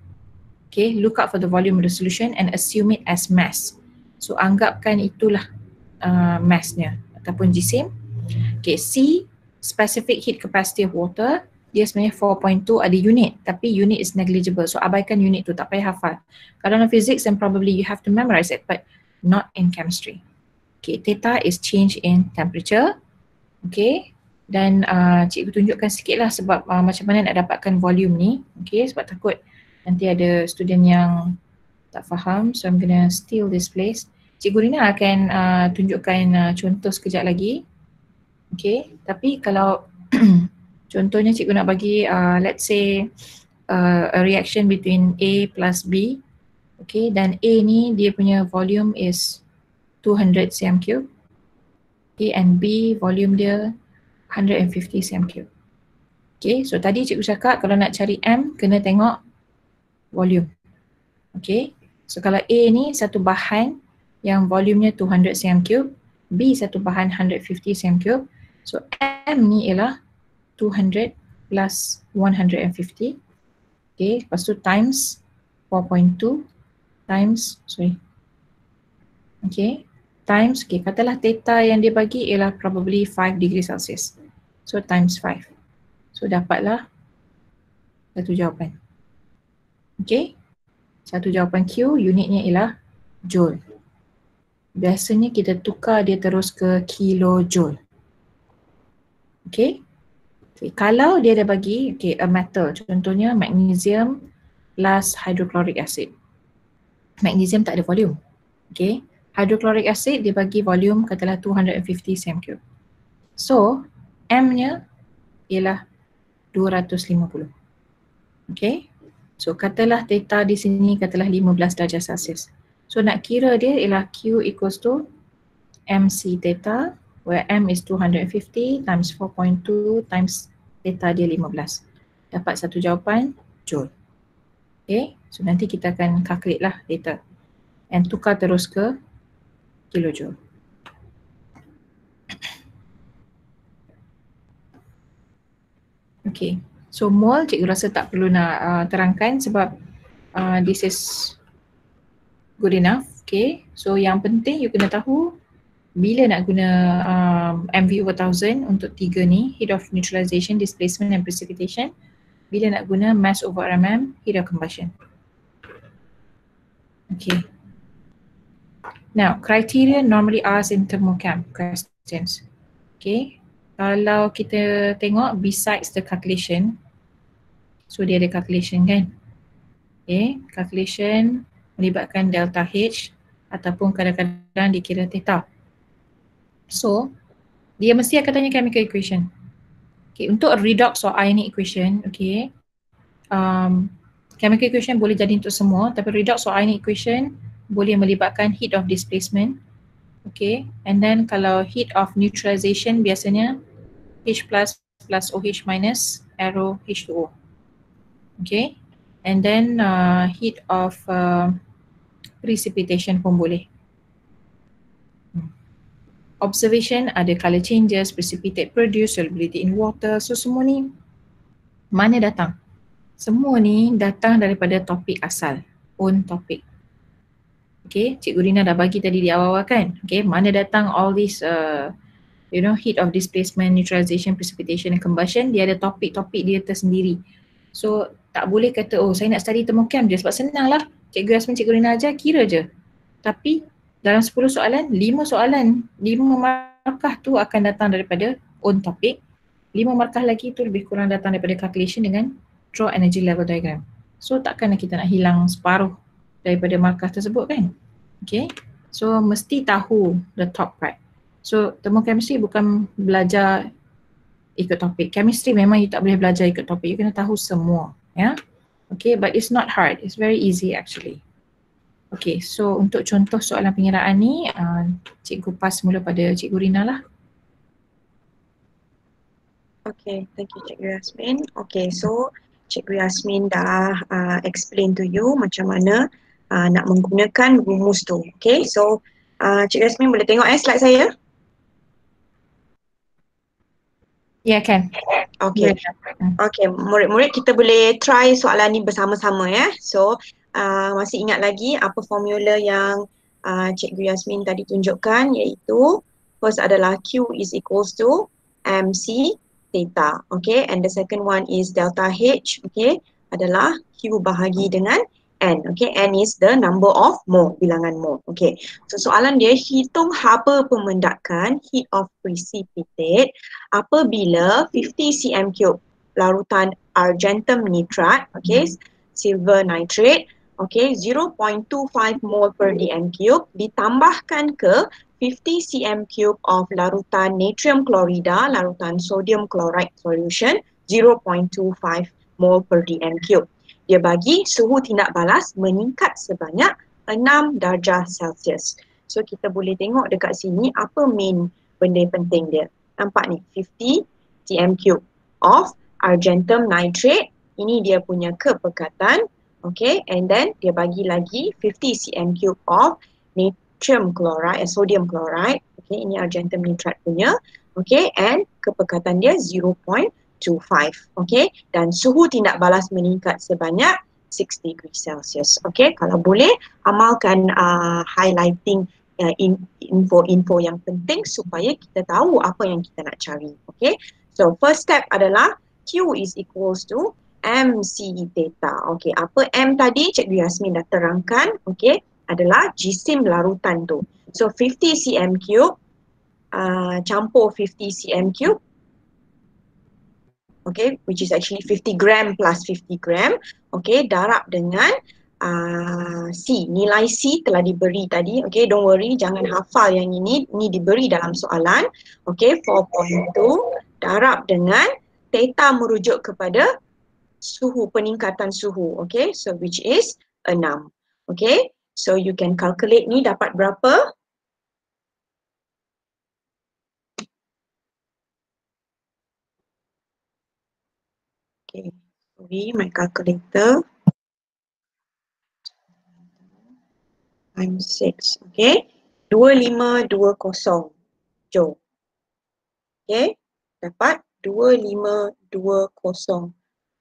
Okay, look out for the volume of the solution and assume it as mass. So anggapkan itulah massnya ataupun jisim. Okay, C, specific heat capacity of water. Dia sebenarnya 4.2 ada unit, tapi unit is negligible. So abaikan unit tu, tak payah hafal. Kalau dalam physics then probably you have to memorize it, but not in chemistry. Okay, theta is change in temperature. Okay, dan cikgu tunjukkan sikit lah sebab macam mana nak dapatkan volume ni. Okay, sebab takut nanti ada student yang tak faham. So I'm gonna steal this place. Cikgu Rina akan tunjukkan contoh sekejap lagi. Okay, tapi kalau contohnya cikgu nak bagi let's say a reaction between A plus B. Okay, dan A ni dia punya volume is 200 cm cube. Okay, and B volume dia 150 cm cube. Okay, so tadi cikgu cakap kalau nak cari M kena tengok volume. Okay, so kalau A ni satu bahan yang volumenya 200 cm cube, B satu bahan 150 cm cube. So M ni ialah 200 plus 150. Okay, lepas tu times 4.2 times, okay, times, okay, katalah theta yang dia bagi ialah probably 5 degree Celsius. So times 5. So dapatlah satu jawapan. Okay, satu jawapan Q, unitnya ialah joule. Biasanya kita tukar dia terus ke kilojoule. Okay. Okay, kalau dia ada bagi, okay, a metal, contohnya magnesium plus hydrochloric acid. Magnesium tak ada volume. Okay, hydrochloric acid dia bagi volume katalah 250 cm cube. So, M-nya ialah 250. Okay, so katalah theta di sini katalah 15 darjah Celsius. So nak kira dia ialah Q equals to MC theta, where M is 250 times 4.2 times theta dia 15. Dapat satu jawapan joule. Okay, so nanti kita akan calculate lah theta and tukar terus ke kilojoule. Okay, so mole cikgu rasa tak perlu nak terangkan sebab this is good enough. Okay, so yang penting you kena tahu bila nak guna MV over 1000 untuk tiga ni, heat of neutralization, displacement and precipitation. Bila nak guna mass over RMM, heat of combustion. Okay. Now, criteria normally asked in thermochem questions. Okay. Kalau kita tengok besides the calculation, so dia ada calculation kan? Okay, calculation melibatkan delta H ataupun kadang-kadang dikira theta. So, dia mesti akan tanya chemical equation. Okay, untuk redox or ionic equation, okay, chemical equation boleh jadi untuk semua, tapi redox or ionic equation boleh melibatkan heat of displacement. Okay, and then kalau heat of neutralization biasanya H plus OH minus arrow H2O. Okay, and then heat of precipitation pun boleh. Observation ada color changes, precipitate produce, solubility in water. So semua ni mana datang? Semua ni datang daripada topik asal, own topic. Okay, Cikgu Rina dah bagi tadi di awal-awal kan? Okay, mana datang all this heat of displacement, neutralization, precipitation and combustion, dia ada topik-topik dia tersendiri. So tak boleh kata oh saya nak study thermochem je sebab senang lah. Cikgu Yasmin, Cikgu Rina ajar kira je. Tapi dalam 10 soalan, 5 markah tu akan datang daripada own topic. 5 markah lagi tu lebih kurang datang daripada calculation dengan draw energy level diagram. So takkanlah kita nak hilang separuh daripada markah tersebut kan? Okay, so mesti tahu the top part. So thermochemistry bukan belajar ikut topik. Chemistry memang you tak boleh belajar ikut topik, you kena tahu semua, ya. Okay, but it's not hard, it's very easy actually. Okay, so untuk contoh soalan pengiraan ni, cikgu pass mula pada Cikgu Rina lah. Okay, thank you Cikgu Yasmin. Okay, so Cikgu Yasmin dah explain to you macam mana nak menggunakan rumus tu. Okay, so Cikgu Yasmin boleh tengok slide saya? Ya, kan. Okay, okay, murid-murid kita boleh try soalan ni bersama-sama ya. So masih ingat lagi apa formula yang Cikgu Yasmin tadi tunjukkan, iaitu first adalah Q is equals to MC theta, okay, and the second one is delta H, okay, adalah Q bahagi dengan N, okay, N is the number of mole, bilangan mole, okay. So soalan dia, hitung haba pemendakan heat of precipitate apabila 50 cm3 larutan argentum nitrat, okay, silver nitrate, okay, 0.25 mol per dm3 ditambahkan ke 50 cm3 of larutan natrium chlorida, larutan sodium chloride solution 0.25 mol per dm3. Dia bagi suhu tindak balas meningkat sebanyak 6 darjah Celsius. So kita boleh tengok dekat sini apa main benda penting dia. Nampak ni 50 cm3 of argentum nitrate, ini dia punya kepekatan, okay, and then dia bagi lagi 50 cm3 of natrium chloride, sodium chloride, okay, ini argentum nitrat punya, okay, and kepekatan dia 0.25, okay, dan suhu tindak balas meningkat sebanyak 6 degree Celsius, okay. Kalau boleh amalkan highlighting info-info yang penting supaya kita tahu apa yang kita nak cari, okay. So first step adalah Q is equals to MC theta. Okay, apa M tadi Cikgu Yasmin dah terangkan, okay, adalah jisim larutan tu. So 50 cm3 campur 50 cm3, okay, which is actually 50 gram plus 50 gram, okay, darab dengan C. Nilai C telah diberi tadi, okay, don't worry, jangan hafal yang ini diberi dalam soalan, okay, 4.2 darab dengan theta merujuk kepada suhu, peningkatan suhu, okay, so which is 6, okay, so you can calculate ni dapat berapa? Okay, sorry, my calculator. Times 6, okay, 2520 joule, okay, dapat 2520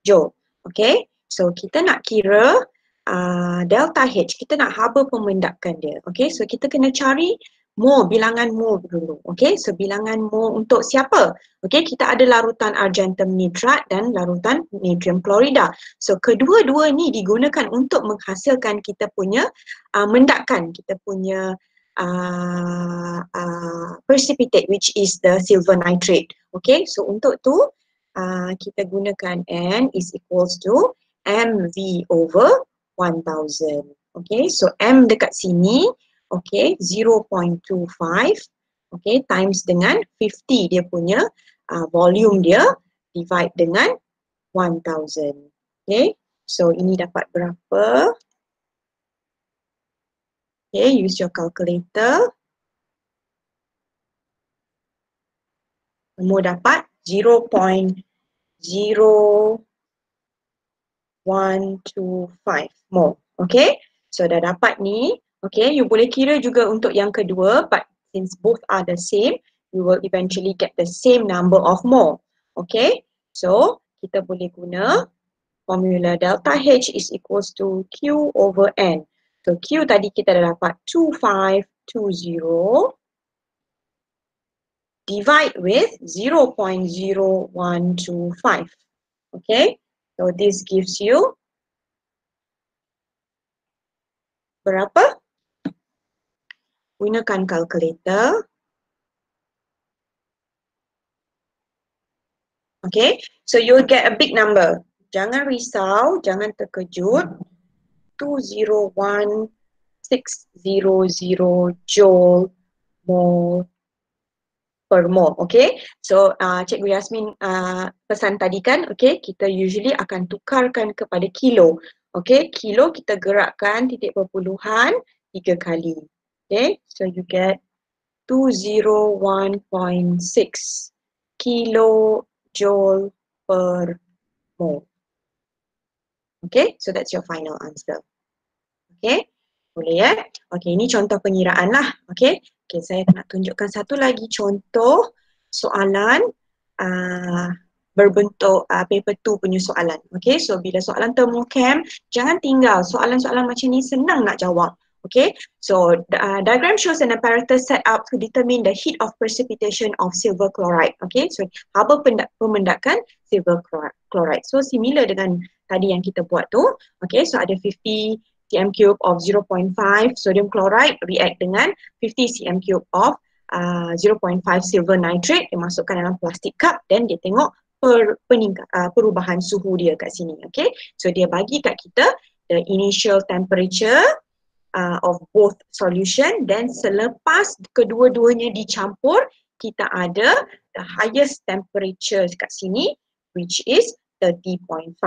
joule, okay. So kita nak kira delta H, kita nak haba pemendakan dia, okay. So kita kena cari mole, bilangan mole dulu, okay. So bilangan mole untuk siapa? Okay, kita ada larutan argentum nitrat dan larutan natrium chlorida. So kedua-dua ni digunakan untuk menghasilkan kita punya mendakan kita punya precipitate, which is the silver nitrate. Okay, so untuk tu kita gunakan N is equals to MV over 1000. Okay, so M dekat sini, okay, 0.25, Okay, times dengan 50 dia punya volume dia, divide dengan 1000. Okay, so ini dapat berapa? Okay, use your calculator. Kamu dapat 0.0125 mole. Okay, so dah dapat ni. Okay, you boleh kira juga untuk yang kedua, but since both are the same, you will eventually get the same number of mole. Okay, so kita boleh guna formula delta H is equals to Q over N. So Q tadi kita dah dapat 2520 divide with 0.0125. Okay, so this gives you berapa? Gunakan calculator. Okay, so you'll get a big number. Jangan risau, jangan terkejut. 201,600 joule mole per mole. Okay, so Cikgu Yasmin pesan tadi kan, okay, kita usually akan tukarkan kepada kilo. Okay, kilo kita gerakkan titik perpuluhan 3 kali. Okay, so you get 201.6 kilojoule per mole. Okay, so that's your final answer. Okay, boleh ya? Okay, ini contoh pengiraan lah. Okay, saya nak tunjukkan satu lagi contoh soalan berbentuk paper 2 punya soalan. Okay, so bila soalan thermochem, jangan tinggal. Soalan-soalan macam ni senang nak jawab. Okay, so diagram shows an apparatus set up to determine the heat of precipitation of silver chloride. Okay, so haba pemendakan silver chloride. So similar dengan tadi yang kita buat tu. Okay, so ada 50 cm cube of 0.5 sodium chloride react dengan 50 cm cube of 0.5 silver nitrate, dia masukkan dalam plastic cup dan dia tengok perubahan suhu dia kat sini. Okay, so dia bagi kat kita the initial temperature of both solution, dan selepas kedua-duanya dicampur kita ada the highest temperature kat sini, which is 30.5.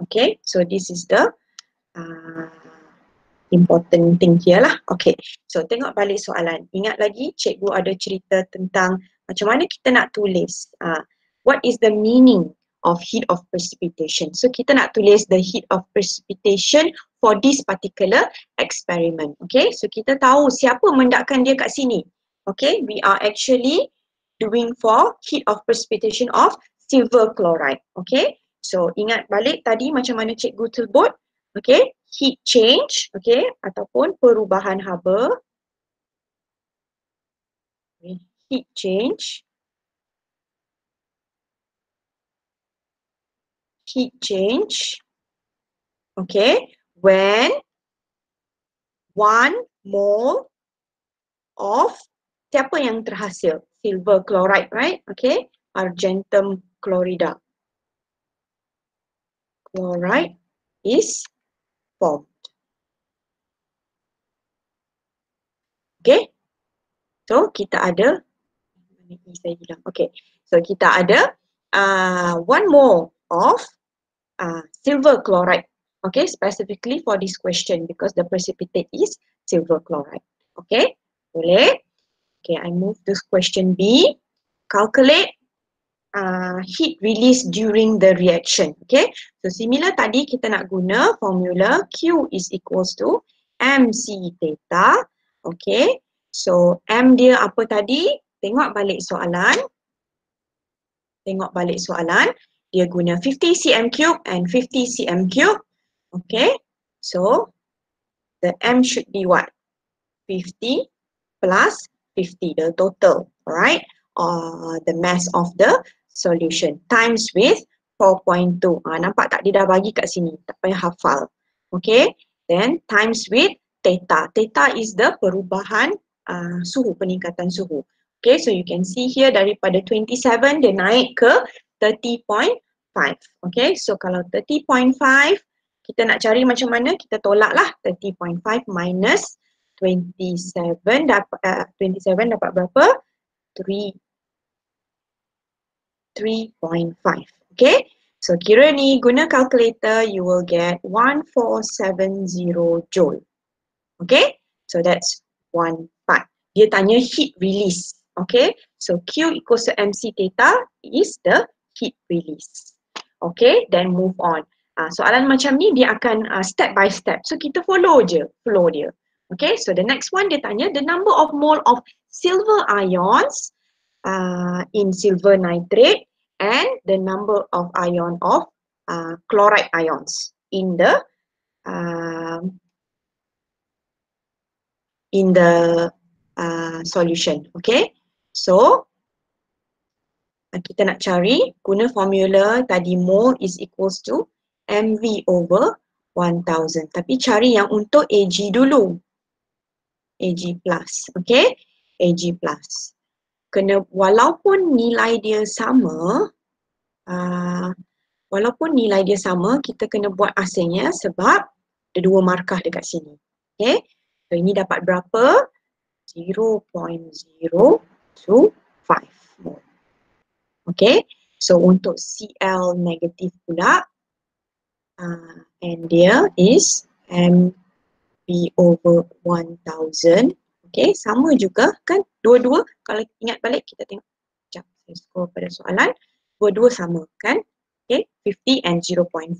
Okay, so this is the important thing here lah. Okay, so tengok balik soalan. Ingat lagi cikgu ada cerita tentang macam mana kita nak tulis what is the meaning of heat of precipitation. So kita nak tulis the heat of precipitation for this particular experiment. Okay, so kita tahu siapa mendakkan dia kat sini. Okay, we are actually doing for heat of precipitation of silver chloride. Okay, so ingat balik tadi macam mana cikgu sebut. Okay, heat change, okay, ataupun perubahan haba. Heat change. Heat change, okay, when 1 mole of siapa yang terhasil? Silver chloride, right? Okay, argentum chlorida. Chloride is formed. Okay, so kita ada, saya bilang, okay, so kita ada 1 mole of silver chloride, okay, specifically for this question because the precipitate is silver chloride. Okay, boleh? Okay, I move this question B. Calculate heat release during the reaction. Okay, so similar tadi kita nak guna formula Q is equals to MC theta. Okay, so M dia apa tadi? Tengok balik soalan. Tengok balik soalan. Dia guna 50 cm cube and 50 cm cube. Okay, so the M should be what? 50 plus 50, the total, alright? The mass of the solution times with 4.2. Nampak tak? Dia dah bagi kat sini, tak payah hafal. Okay, then times with theta. Theta is the perubahan suhu, peningkatan suhu. Okay, so you can see here daripada 27 dia naik ke 30.5. Okay, so kalau 30.5 kita nak cari macam mana, kita tolaklah 30.5 minus 27 dapat 27 dapat berapa? 3.5. Okay, so kira ni guna calculator, you will get 1470 joule. Okay, so that's one part. Dia tanya heat release. Okay, so Q equals to MC theta is the heat release. Okay, then move on. Soalan macam ni dia akan step by step. So kita follow je flow dia. Okay, so the next one dia tanya the number of mole of silver ions in silver nitrate and the number of ion of chloride ions in the solution. Okay, so kita nak cari guna formula tadi mole is equals to MV over 1000. Tapi cari yang untuk Ag dulu. Ag plus. Okay, Ag plus. Kena walaupun nilai dia sama, kita kena buat asingnya sebab ada dua markah dekat sini. Okay, so ini dapat berapa? 0.025 mole. Okay, so untuk Cl negatif pula, and dia is MV over 1000. Okay, sama juga kan? Dua-dua, kalau ingat balik kita tengok. Sekejap, saya scroll pada soalan. Dua-dua sama kan? Okay, 50 and 0.5.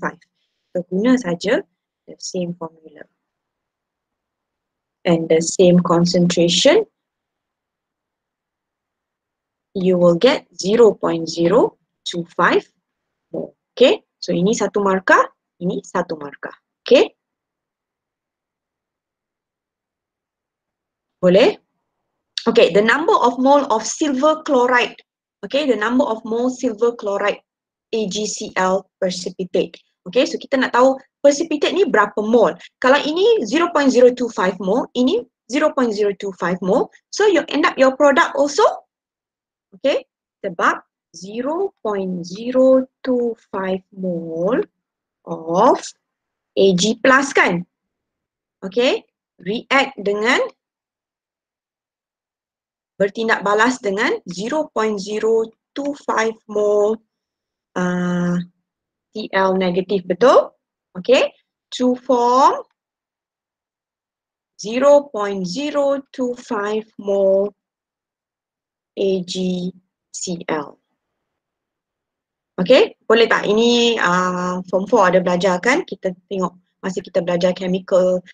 So guna saja the same formula. And the same concentration, you will get 0.025 mole. Okay, so ini satu markah, ini satu markah. Okay, boleh? Okay, the number of mole of silver chloride. Okay, the number of mole silver chloride AgCl precipitate. Okay, so kita nak tahu precipitate ni berapa mole. Kalau ini 0.025 mole, ini 0.025 mole. So you end up your product also. Okay, sebab 0.025 mole of Ag plus kan. Okay, react dengan bertindak balas dengan 0.025 mole Cl negatif, betul? Okay, to form 0.025 mole AgCl. Okay, boleh tak? Ini form 4 ada belajar kan? Kita tengok masa kita belajar chemical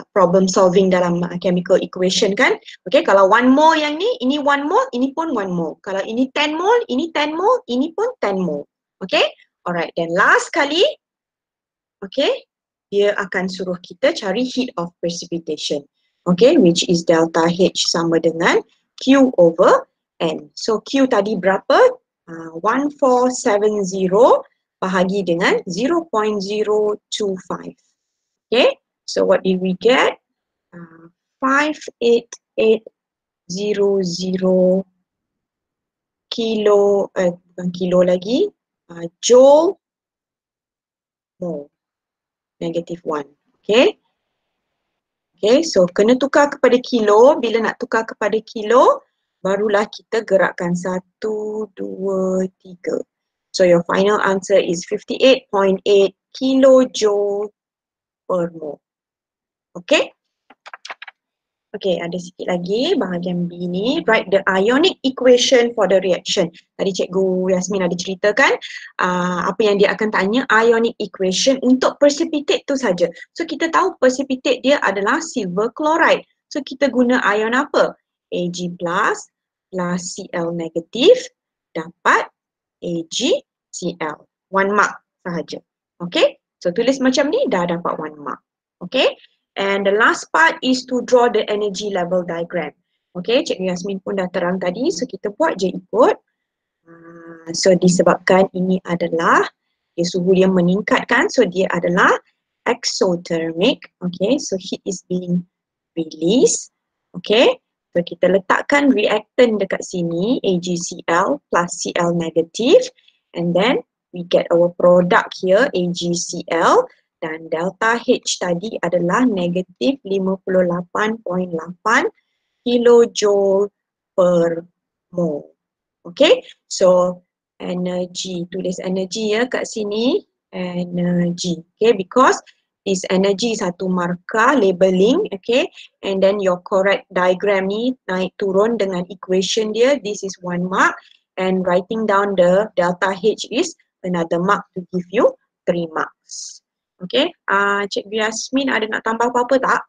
problem solving dalam chemical equation kan? Okay, kalau 1 mole yang ni, ini 1 mole, ini pun 1 mole. Kalau ini 10 mole, ini 10 mole, ini pun 10 mole. Okay, alright. Then last kali, okay, dia akan suruh kita cari heat of precipitation. Okay, which is delta H sama dengan Q over N. So Q tadi berapa? 1470 bahagi dengan 0.025. Okay, so what did we get? 58800 kilo, bukan kilo lagi, joule mole, negative 1. Okay, okay, so kena tukar kepada kilo. Bila nak tukar kepada kilo, barulah kita gerakkan 1, 2, 3. So your final answer is 58.8 kilojoule per mole. Okay. Okay, ada sikit lagi bahagian B ni. Write the ionic equation for the reaction. Tadi Cikgu Yasmin ada ceritakan apa yang dia akan tanya, ionic equation untuk precipitate tu saja. So kita tahu precipitate dia adalah silver chloride. So kita guna ion apa? Ag plus Cl negatif dapat AgCl. 1 mark sahaja. Okay, so tulis macam ni dah dapat 1 mark. Okay. And the last part is to draw the energy level diagram. Okay, Cikgu Yasmin pun dah terang tadi, so kita buat je ikut. So disebabkan ini adalah suhu dia meningkatkan, so dia adalah exothermic. Okay, so heat is being released. Okay, so kita letakkan reactant dekat sini, AgCl plus Cl negative, and then we get our product here, AgCl. dan delta H tadi adalah negatif 58.8 kilojoule per mole. Okay, so energy, tulis energy ya kat sini, energy. Okay, because this energy satu markah labeling, okay, and then your correct diagram ni naik turun dengan equation dia, this is 1 mark, and writing down the delta H is another mark to give you 3 marks. Okay, Cikgu Yasmin ada nak tambah apa-apa tak?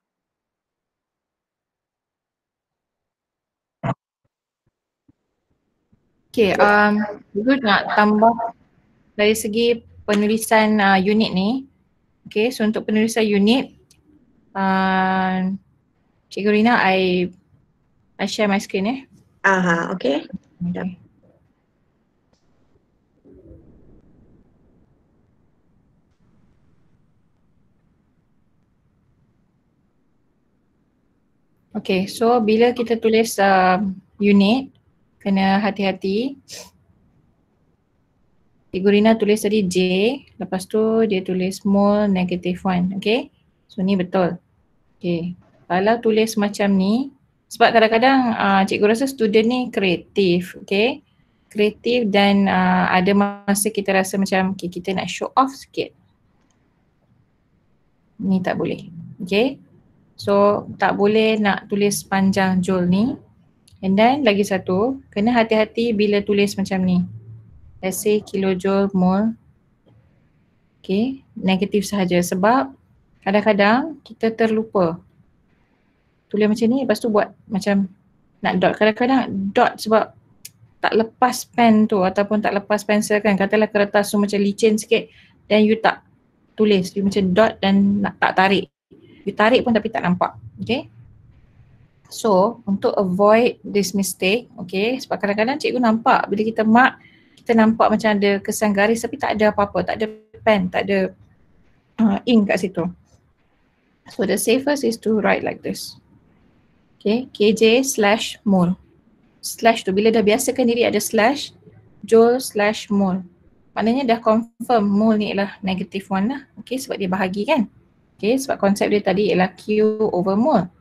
Okay, Cikgu nak tambah dari segi penulisan unit ni. Okay, so untuk penulisan unit, Cikgu Rina, I share my screen Okay. Okay. Okay, so bila kita tulis unit, kena hati-hati. Cikgu Rina tulis tadi J, lepas tu dia tulis mole -1, okay? So ni betul. Okay, kalau tulis macam ni, sebab kadang-kadang cikgu rasa student ni kreatif, okay? Kreatif dan ada masa kita rasa macam okay, kita nak show off sikit. Ni tak boleh, okay? So tak boleh nak tulis panjang joule ni. And then lagi satu, kena hati-hati bila tulis macam ni. Let's say kilojoule mole. Okay, negatif sahaja sebab kadang-kadang kita terlupa. Tulis macam ni lepas tu buat macam nak dot. Kadang-kadang dot sebab tak lepas pen tu ataupun tak lepas pensel kan. Katalah kertas tu macam licin sikit dan you tak tulis. You macam dot dan nak tak tarik. You tarik pun tapi tak nampak. Okay. So untuk avoid this mistake, okay, sebab kadang-kadang cikgu nampak bila kita mark, kita nampak macam ada kesan garis tapi tak ada apa-apa, tak ada pen, tak ada ink kat situ. So the safest is to write like this. Okay, kj/mole. Slash tu bila dah biasakan diri ada slash, joule/mole. Maknanya dah confirm mole ni ialah -1 lah. Okay, sebab dia bahagi kan. Okay, sebab konsep dia tadi ialah Q over mole.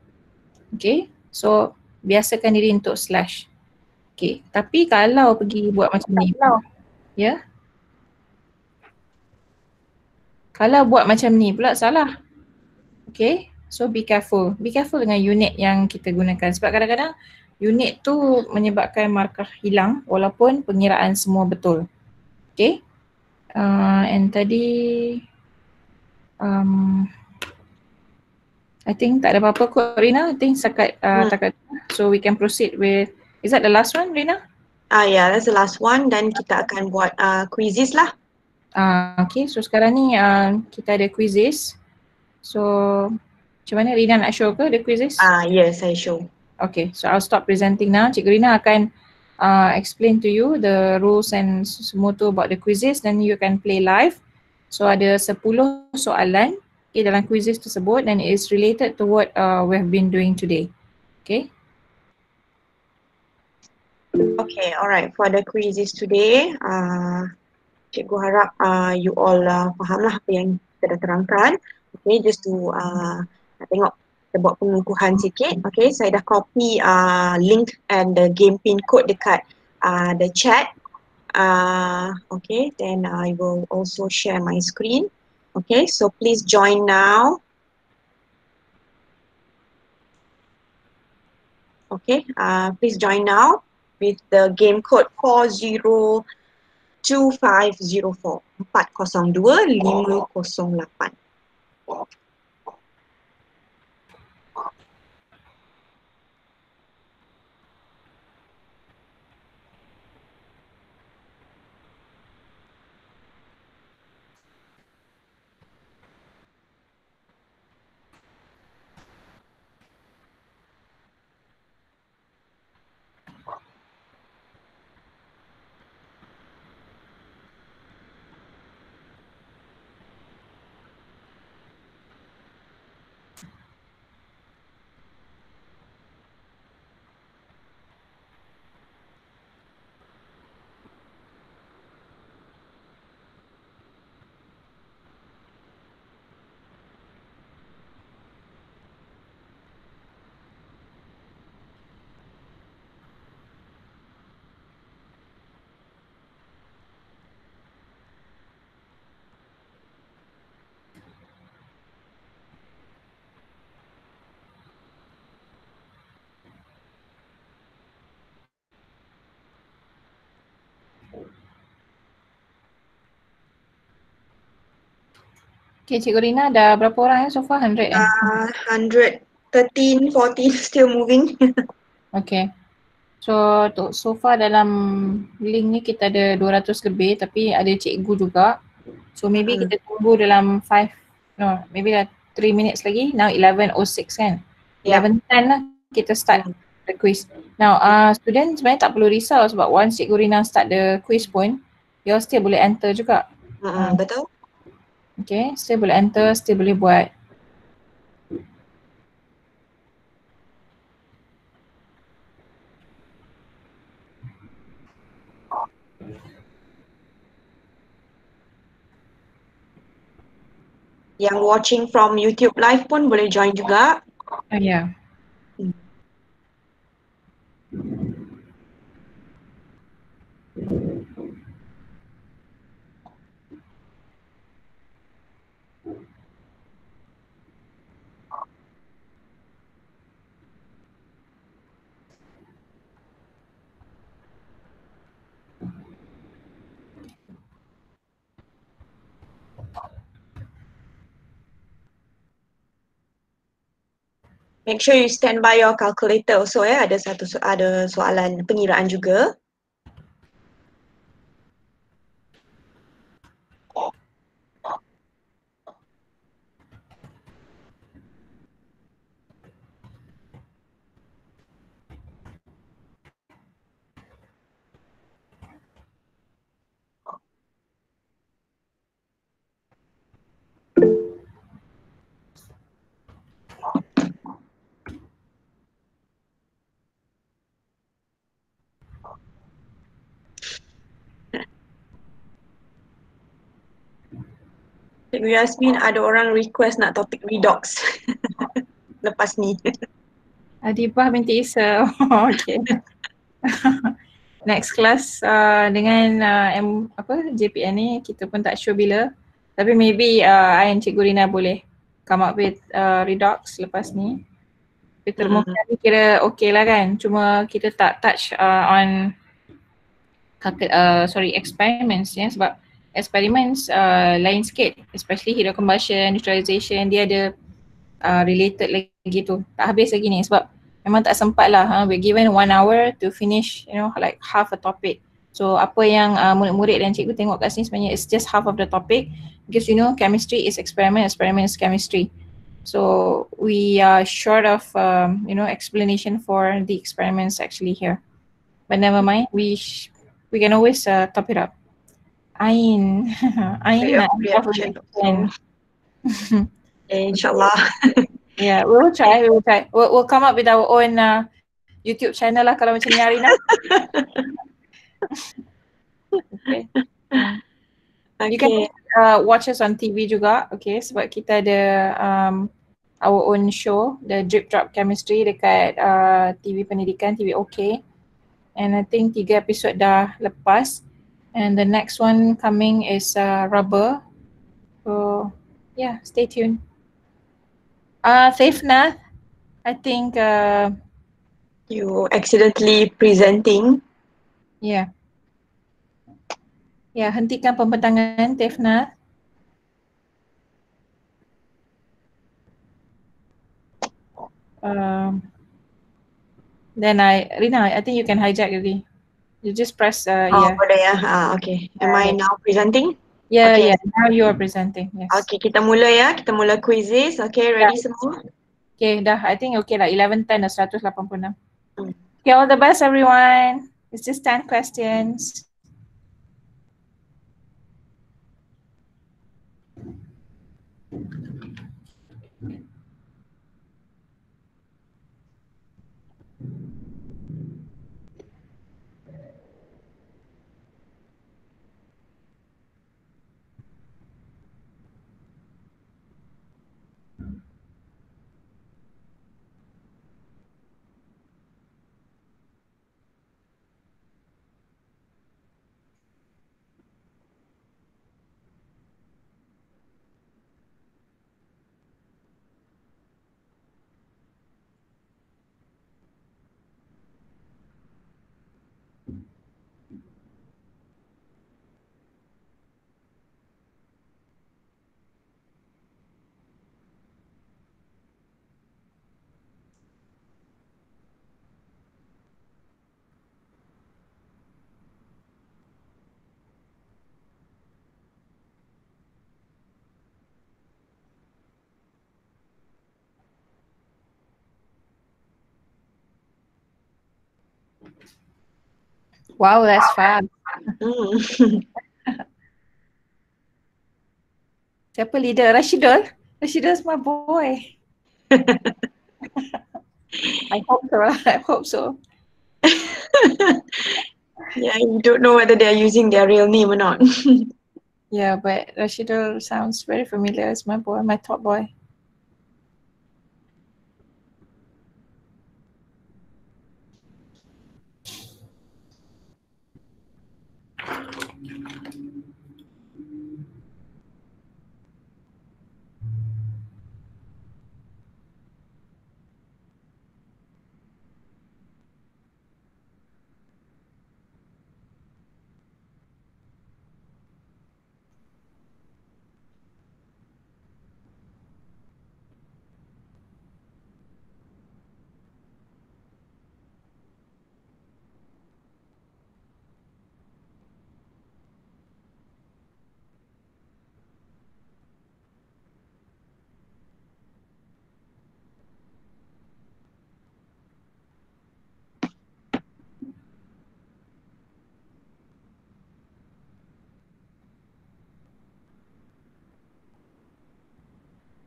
Okay, so biasakan diri untuk slash. Okay, tapi kalau pergi buat macam ni, ya. Kalau buat macam ni pula salah. Okay, so be careful. Be careful dengan unit yang kita gunakan sebab kadang-kadang unit tu menyebabkan markah hilang walaupun pengiraan semua betul. Okay, and tadi I think tak ada apa-apa kot Rina. I think setakat so we can proceed with, is that the last one Rina? Yeah, that's the last one dan kita akan buat quizzes lah. Okay, so sekarang ni kita ada quizzes. So macam mana Rina nak show ke the quizzes? Yes, I show. Okay, so I'll stop presenting now. Cikgu Rina akan explain to you the rules and semua tu about the quizzes, then you can play live. So ada 10 soalan dalam quizzes tersebut and it is related to what we have been doing today. Okay. Okay, alright. For the quizzes today, cikgu harap you all fahamlah apa yang kita dah terangkan. Okay, just to nak tengok kita buat pengukuhan sikit. Okay, saya dah copy link and the game pin code dekat the chat. Okay, then I will also share my screen. Okay, so please join now. Okay, please join now with the game code 402504 402508. Okay, Cikgu Rina dah berapa orang so far? 100 113, 14 still moving. Okay. So so far dalam link ni kita ada 200 lebih tapi ada cikgu juga. So maybe kita tunggu dalam 3 minutes lagi. Now 11:06 kan? 11:10 lah kita start the quiz. Now student sebenarnya tak perlu risau sebab once Cikgu Rina start the quiz pun, you still boleh enter juga. Betul. Okay, still boleh enter, still boleh buat. Yang watching from YouTube live pun boleh join juga. Yeah. Make sure you stand by your calculator also ya. Ada soalan pengiraan juga. Cikgu Yasmin, ada orang request nak topik redox lepas ni. Adibah binti Isa. Okay. Next class dengan JPN ni kita pun tak sure bila. Tapi maybe I and Cikgu Rina boleh come up with redox lepas ni. Peter ni kira okay lah kan. Cuma kita tak touch on experiments ya, sebab experiments lain sikit, especially hydrocombustion, neutralization, dia ada related lagi tu. Tak habis lagi ni sebab memang tak sempat lah. We're given 1 hour to finish, like half a topic. So apa yang murid-murid dan cikgu tengok kat sini sebenarnya it's just half of the topic because chemistry is experiment, experiment is chemistry. So we are short of explanation for the experiments actually here. But never mind, we can always top it up. Ain nak InsyaAllah. Yeah, we will try. We'll come up with our own YouTube channel lah kalau macam ni Arina. Okay. You can watch us on TV juga, okay, sebab kita ada our own show, the Drip Drop Chemistry dekat TV Pendidikan, TV OK. And I think 3 episod dah lepas. And the next one coming is Rubber. So yeah, stay tuned. Saifna, I think you accidentally presenting. Yeah. Ya, hentikan pembentangan Tefna. Then Rina, I think you can hijack already. You just press boleh ya. Okay. Am I now presenting? Yeah, okay. Yeah. Now you are presenting. Yes. Okay, kita mula ya. Kita mula quizzes. Okay, ready semua? Okay, dah. I think okay lah. 11:10 dah 186. Okay, all the best everyone. It's just 10 questions. Wow, that's fast. Siapa leader? Rashidul? Rashidul's my boy. I hope so. I hope so. Yeah, you don't know whether they are using their real name or not. Yeah, but Rashidul sounds very familiar as my boy, my top boy.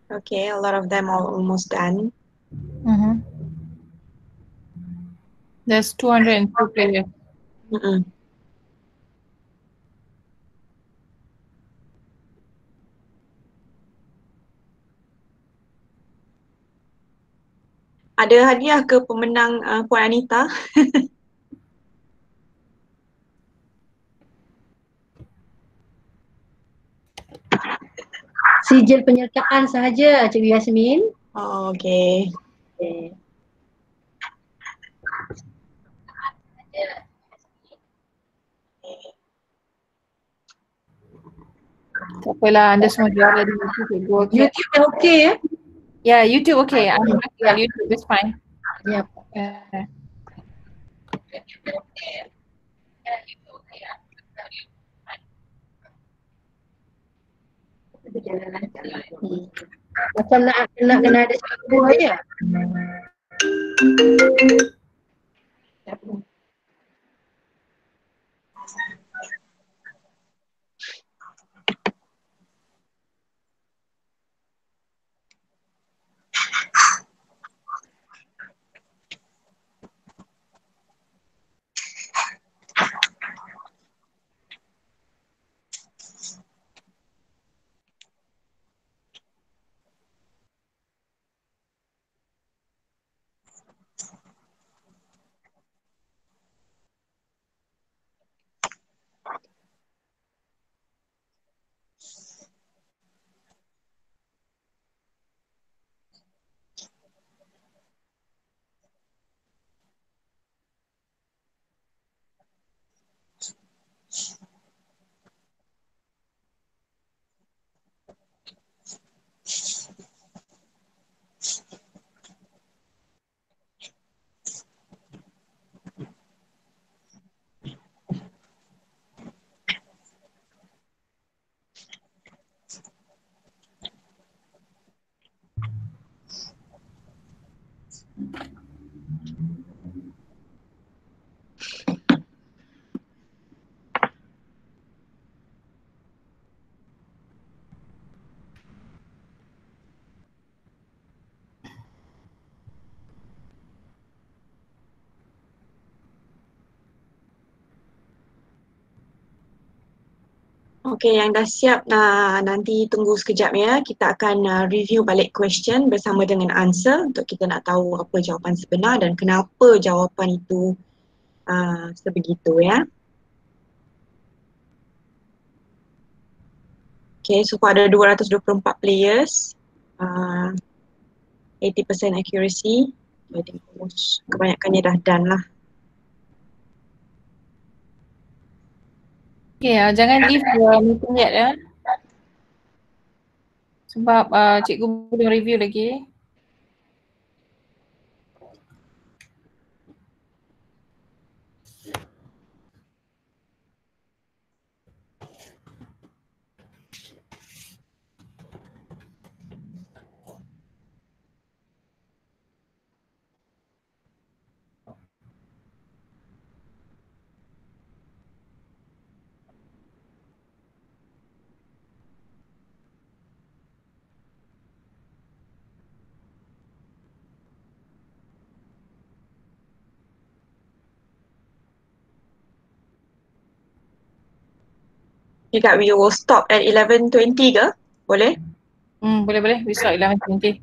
Okay, a lot of them are almost done. There's 202 players. Ada hadiah ke pemenang Puan Anita? Sijil penyertaan sahaja Cikgu Yasmin. Oh, okay. Okay. Tak apalah, anda semua juara di YouTube, cikgu. Okay. YouTube dah okey ya? Yeah, YouTube okay. I'm looking at YouTube, it's fine. Ya. Yeah. Macam nak kena ada sebuah ya. Okay, yang dah siap nanti tunggu sekejap ya. Kita akan review balik question bersama dengan answer untuk kita nak tahu apa jawapan sebenar dan kenapa jawapan itu sebegitu ya. Okay, so far ada 224 players. 80% accuracy. I think almost kebanyakannya dah done lah. Okay, jangan leave the meeting yet ya. Sebab cikgu belum review lagi. Okay Kak, we will stop at 11:20 ke? Boleh? Boleh. We start 11:20.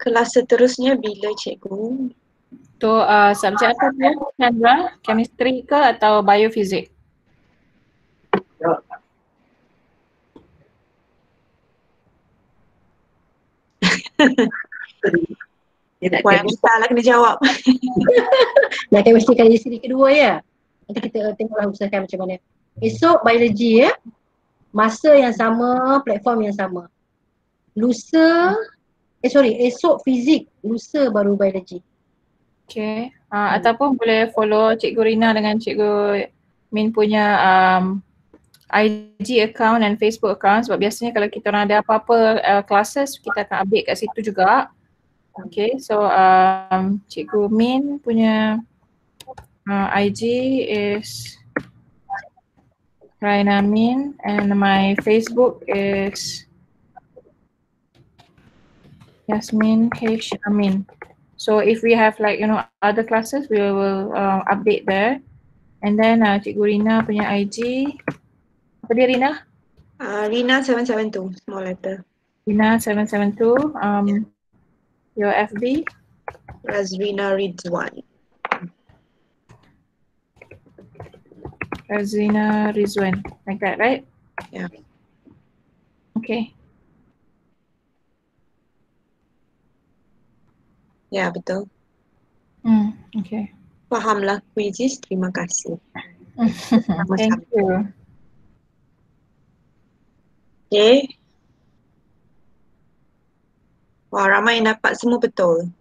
Kelas seterusnya bila cikgu? So, subjek apa tu, Chandra? Chemistry ke atau biofizik? Wah, Mita lah kena jawab. Nak chemistry kali siri kedua ya. Nanti kita tengoklah usahakan macam mana. Esok biologi ya. Masa yang sama, platform yang sama. Esok fizik, lusa baru biologi. Okay. Ataupun boleh follow Cikgu Rina dengan Cikgu Min punya IG account dan Facebook account, sebab biasanya kalau kita orang ada apa-apa classes, kita akan update kat situ juga. Okay, so Cikgu Min punya IG is Raina Min and my Facebook is Yasmin H. Amin. So if we have like other classes, we will update there. And then Cikgu Rina punya IG, apa dia Rina? Rina 772, small letter. Rina 772. Your FB? Razrina Rizwan. Razrina Rizwan, like that, right? Yeah. Okay. Ya, betul. Okay. Fahamlah quizzes, terima kasih. Thank you. Okay. Wah, ramai yang dapat semua betul.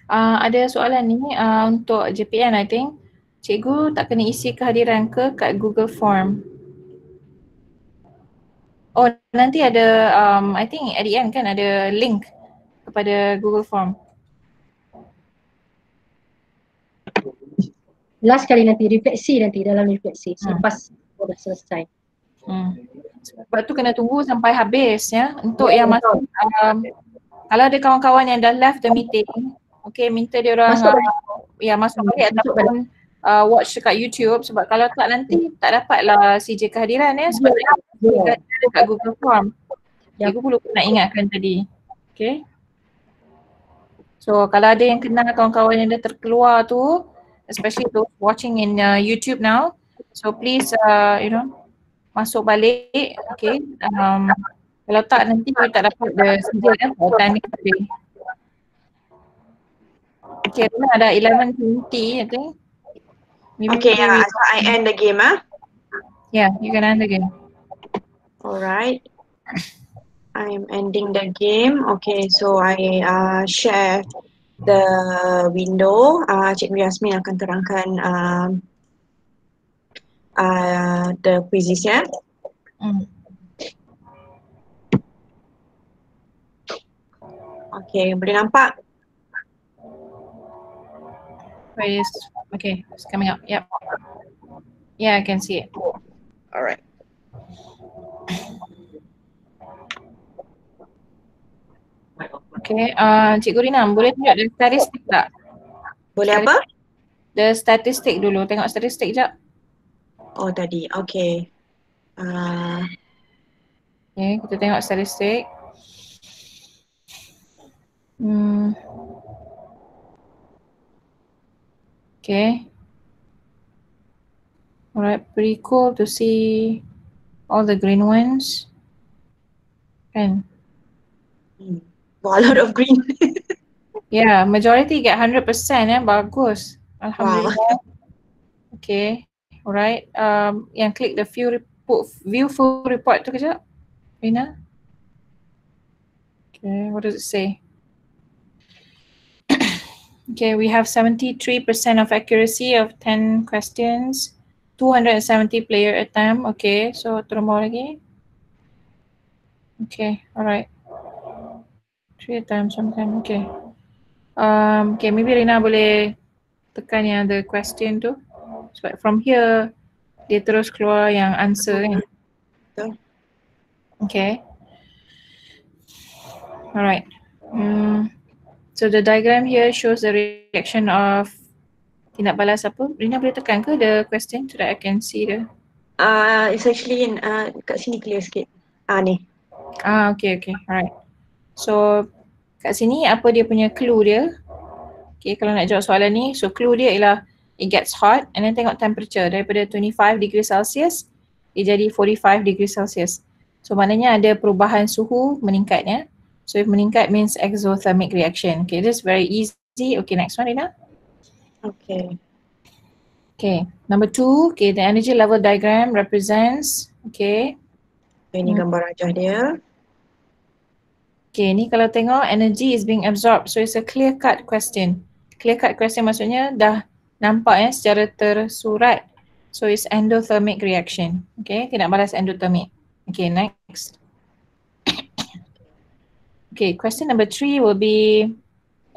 Ada soalan ni untuk JPN, I think. Cikgu tak kena isi kehadiran ke kat Google Form? Oh, nanti ada, I think at the end kan ada link kepada Google Form. Last kali nanti, refleksi nanti, dalam refleksi selepas dah selesai. Sebab tu kena tunggu sampai habis ya. Untuk yang masuk, kalau ada kawan-kawan yang dah left the meeting, okay, minta dia orang masuk balik ataupun watch dekat YouTube, sebab kalau tak nanti tak dapatlah CJ kehadiran ya, sebab dekat Google Form. Cikgu perlu nak ingatkan tadi. Okay. So kalau ada yang kenal kawan-kawan yang dah terkeluar tu, especially those watching in YouTube now, so please masuk balik, okay. Kalau tak nanti kita tak dapat the CJ kan, time ni tadi. Okay, ada 11:20 I think. Maybe Okay, so I end the game Yeah, you can end the game. Alright. I am ending the game. Okay, so I share the window. Cikgu Yasmin akan terangkan the quizzes ya. Okay, boleh nampak? Okay, it's coming up. Yep. Yeah, I can see it. Alright. Okay, Cikgu Rina, boleh tunjuk the statistik tak? Boleh apa? The statistik dulu, tengok statistik jap. Oh tadi, okay. Okay, kita tengok statistik. Okay. Alright, pretty cool to see all the green ones. Kan? A lot of green. Yeah, majority get 100% bagus. Alhamdulillah. Wow. Okay, alright. Yang click the view full report tu kejap, Rina. Okay, what does it say? Okay, we have 73% of accuracy of 10 questions, 270 player attempt. Okay, so turun bawah lagi. Okay, alright. 3 times 1 time, okay. Okay, maybe Rina boleh tekan yang the question tu. Sebab from here, dia terus keluar yang answer kan. Betul. Okay. Alright. So the diagram here shows the reaction of tindak balas apa? Rina boleh tekan ke the question so that I can see the. It's actually in kat sini clear sikit. Ni. Okay. Alright. So kat sini apa dia punya clue dia? Okay, kalau nak jawab soalan ni, so clue dia ialah it gets hot and then tengok temperature daripada 25 degrees Celsius dia jadi 45 degrees Celsius. So maknanya ada perubahan suhu meningkatnya. So if meningkat means exothermic reaction. Okay, this is very easy. Okay, next one Rina. Okay. Okay, number 2, okay, the energy level diagram represents, okay. Ini gambar rajah dia. Okay, ni kalau tengok energy is being absorbed. So it's a clear cut question. Clear cut question maksudnya dah nampak secara tersurat. So it's endothermic reaction. Okay, tidak balas endothermic. Okay, next. Okay, question number 3 will be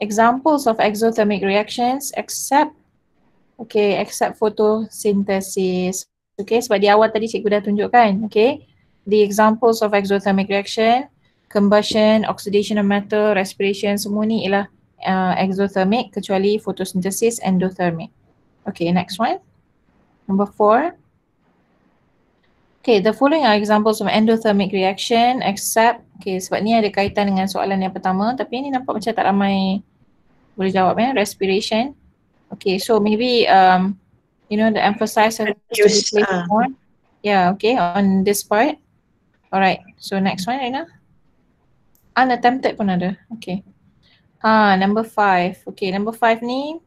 examples of exothermic reactions except photosynthesis. Okay, sebab di awal tadi cikgu dah tunjukkan. Okay, the examples of exothermic reaction, combustion, oxidation of metal, respiration, semua ni ialah exothermic kecuali photosynthesis endothermic. Okay, next one. Number 4. Okay, the following are examples of endothermic reaction except, okay, sebab ni ada kaitan dengan soalan yang pertama tapi ni nampak macam tak ramai boleh jawab respiration. Okay, so maybe the emphasis has to be placed on, okay, on this part. Alright, so next one Rina. Unattempted pun ada, okay. Number 5, okay, number 5 ni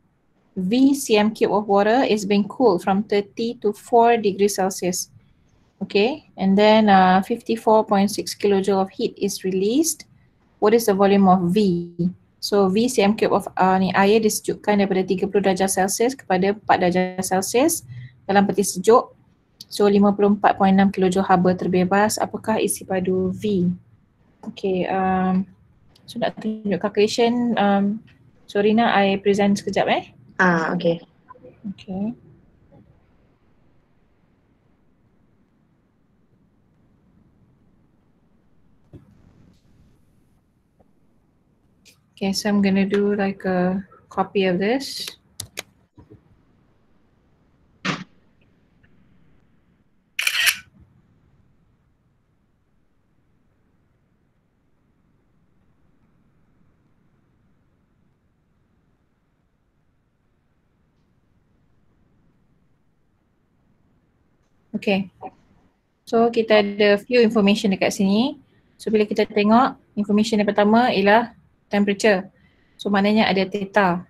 V cm cube of water is being cooled from 30 to 4 degrees Celsius. Okay, and then 54.6 kilojoule of heat is released. What is the volume of V? So V cm cube of ni air disejukkan daripada 30 darjah Celsius kepada 4 darjah Celsius dalam peti sejuk. So 54.6 kilojoule haba terbebas. Apakah isi padu V? Okay, so nak tunjuk calculation. So Rina, I present sekejap Okay. Okay. Okay, so I'm gonna do like a copy of this. Okay, so kita ada few information dekat sini. So bila kita tengok information yang pertama ialah temperature. So maknanya ada theta.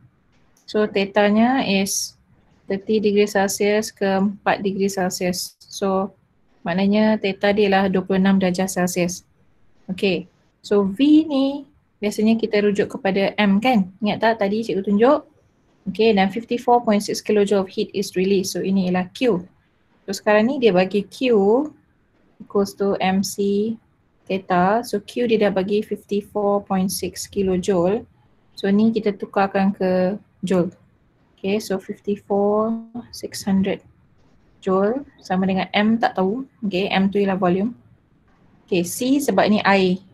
So theta-nya is 30 degree Celsius ke 4 degree Celsius. So maknanya theta dia ialah 26 darjah Celsius. Okay, so V ni biasanya kita rujuk kepada M kan? Ingat tak tadi cikgu tunjuk? Okay, dan 54.6 kilojoule of heat is released. So ini ialah Q. So sekarang ni dia bagi Q equals to MC theta. So Q dia dah bagi 54.6 kilojoule. So ni kita tukarkan ke joule. Okay, so 54,600 joule sama dengan M tak tahu. Okay, M tu ialah volume. Okay, C sebab ni air.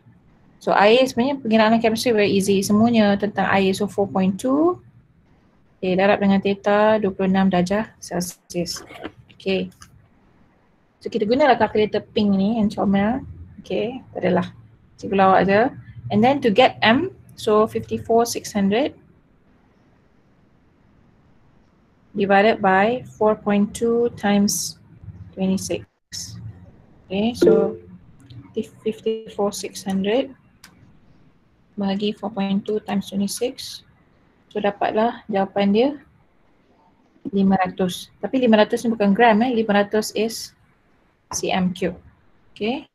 So air sebenarnya pengiraan chemistry very easy. Semuanya tentang air. So 4.2. Okay, darab dengan theta 26 darjah Celsius. Okay. So kita gunalah calculator pink ni yang comel. Okay, tak adalah. Cikgu lawak je. And then to get M, so 54,600 divided by 4.2 times 26. Okay, so 54,600 bagi 4.2 times 26. So dapatlah jawapan dia 500. Tapi 500 ni bukan gram 500 is cm cube. Okay.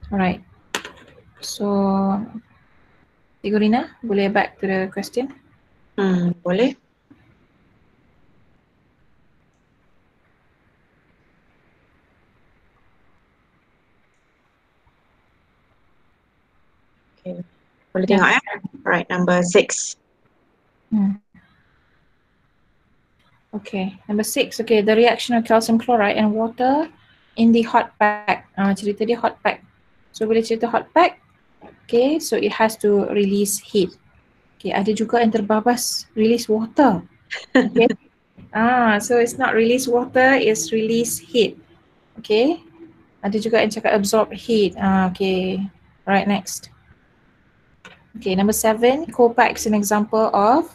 Alright. So Cikgu Rina, boleh back to the question? Boleh. Boleh tengok Alright, number 6. Okay, number 6. Okay, the reaction of calcium chloride and water in the hot pack. Cerita dia hot pack. So bila cerita hot pack, okay, so it has to release heat. Okay, ada juga yang terbabas release water. Okay. So it's not release water, it's release heat. Okay. Ada juga yang cakap absorb heat. Okay. Alright, next. Okay, number 7, cold pack is an example of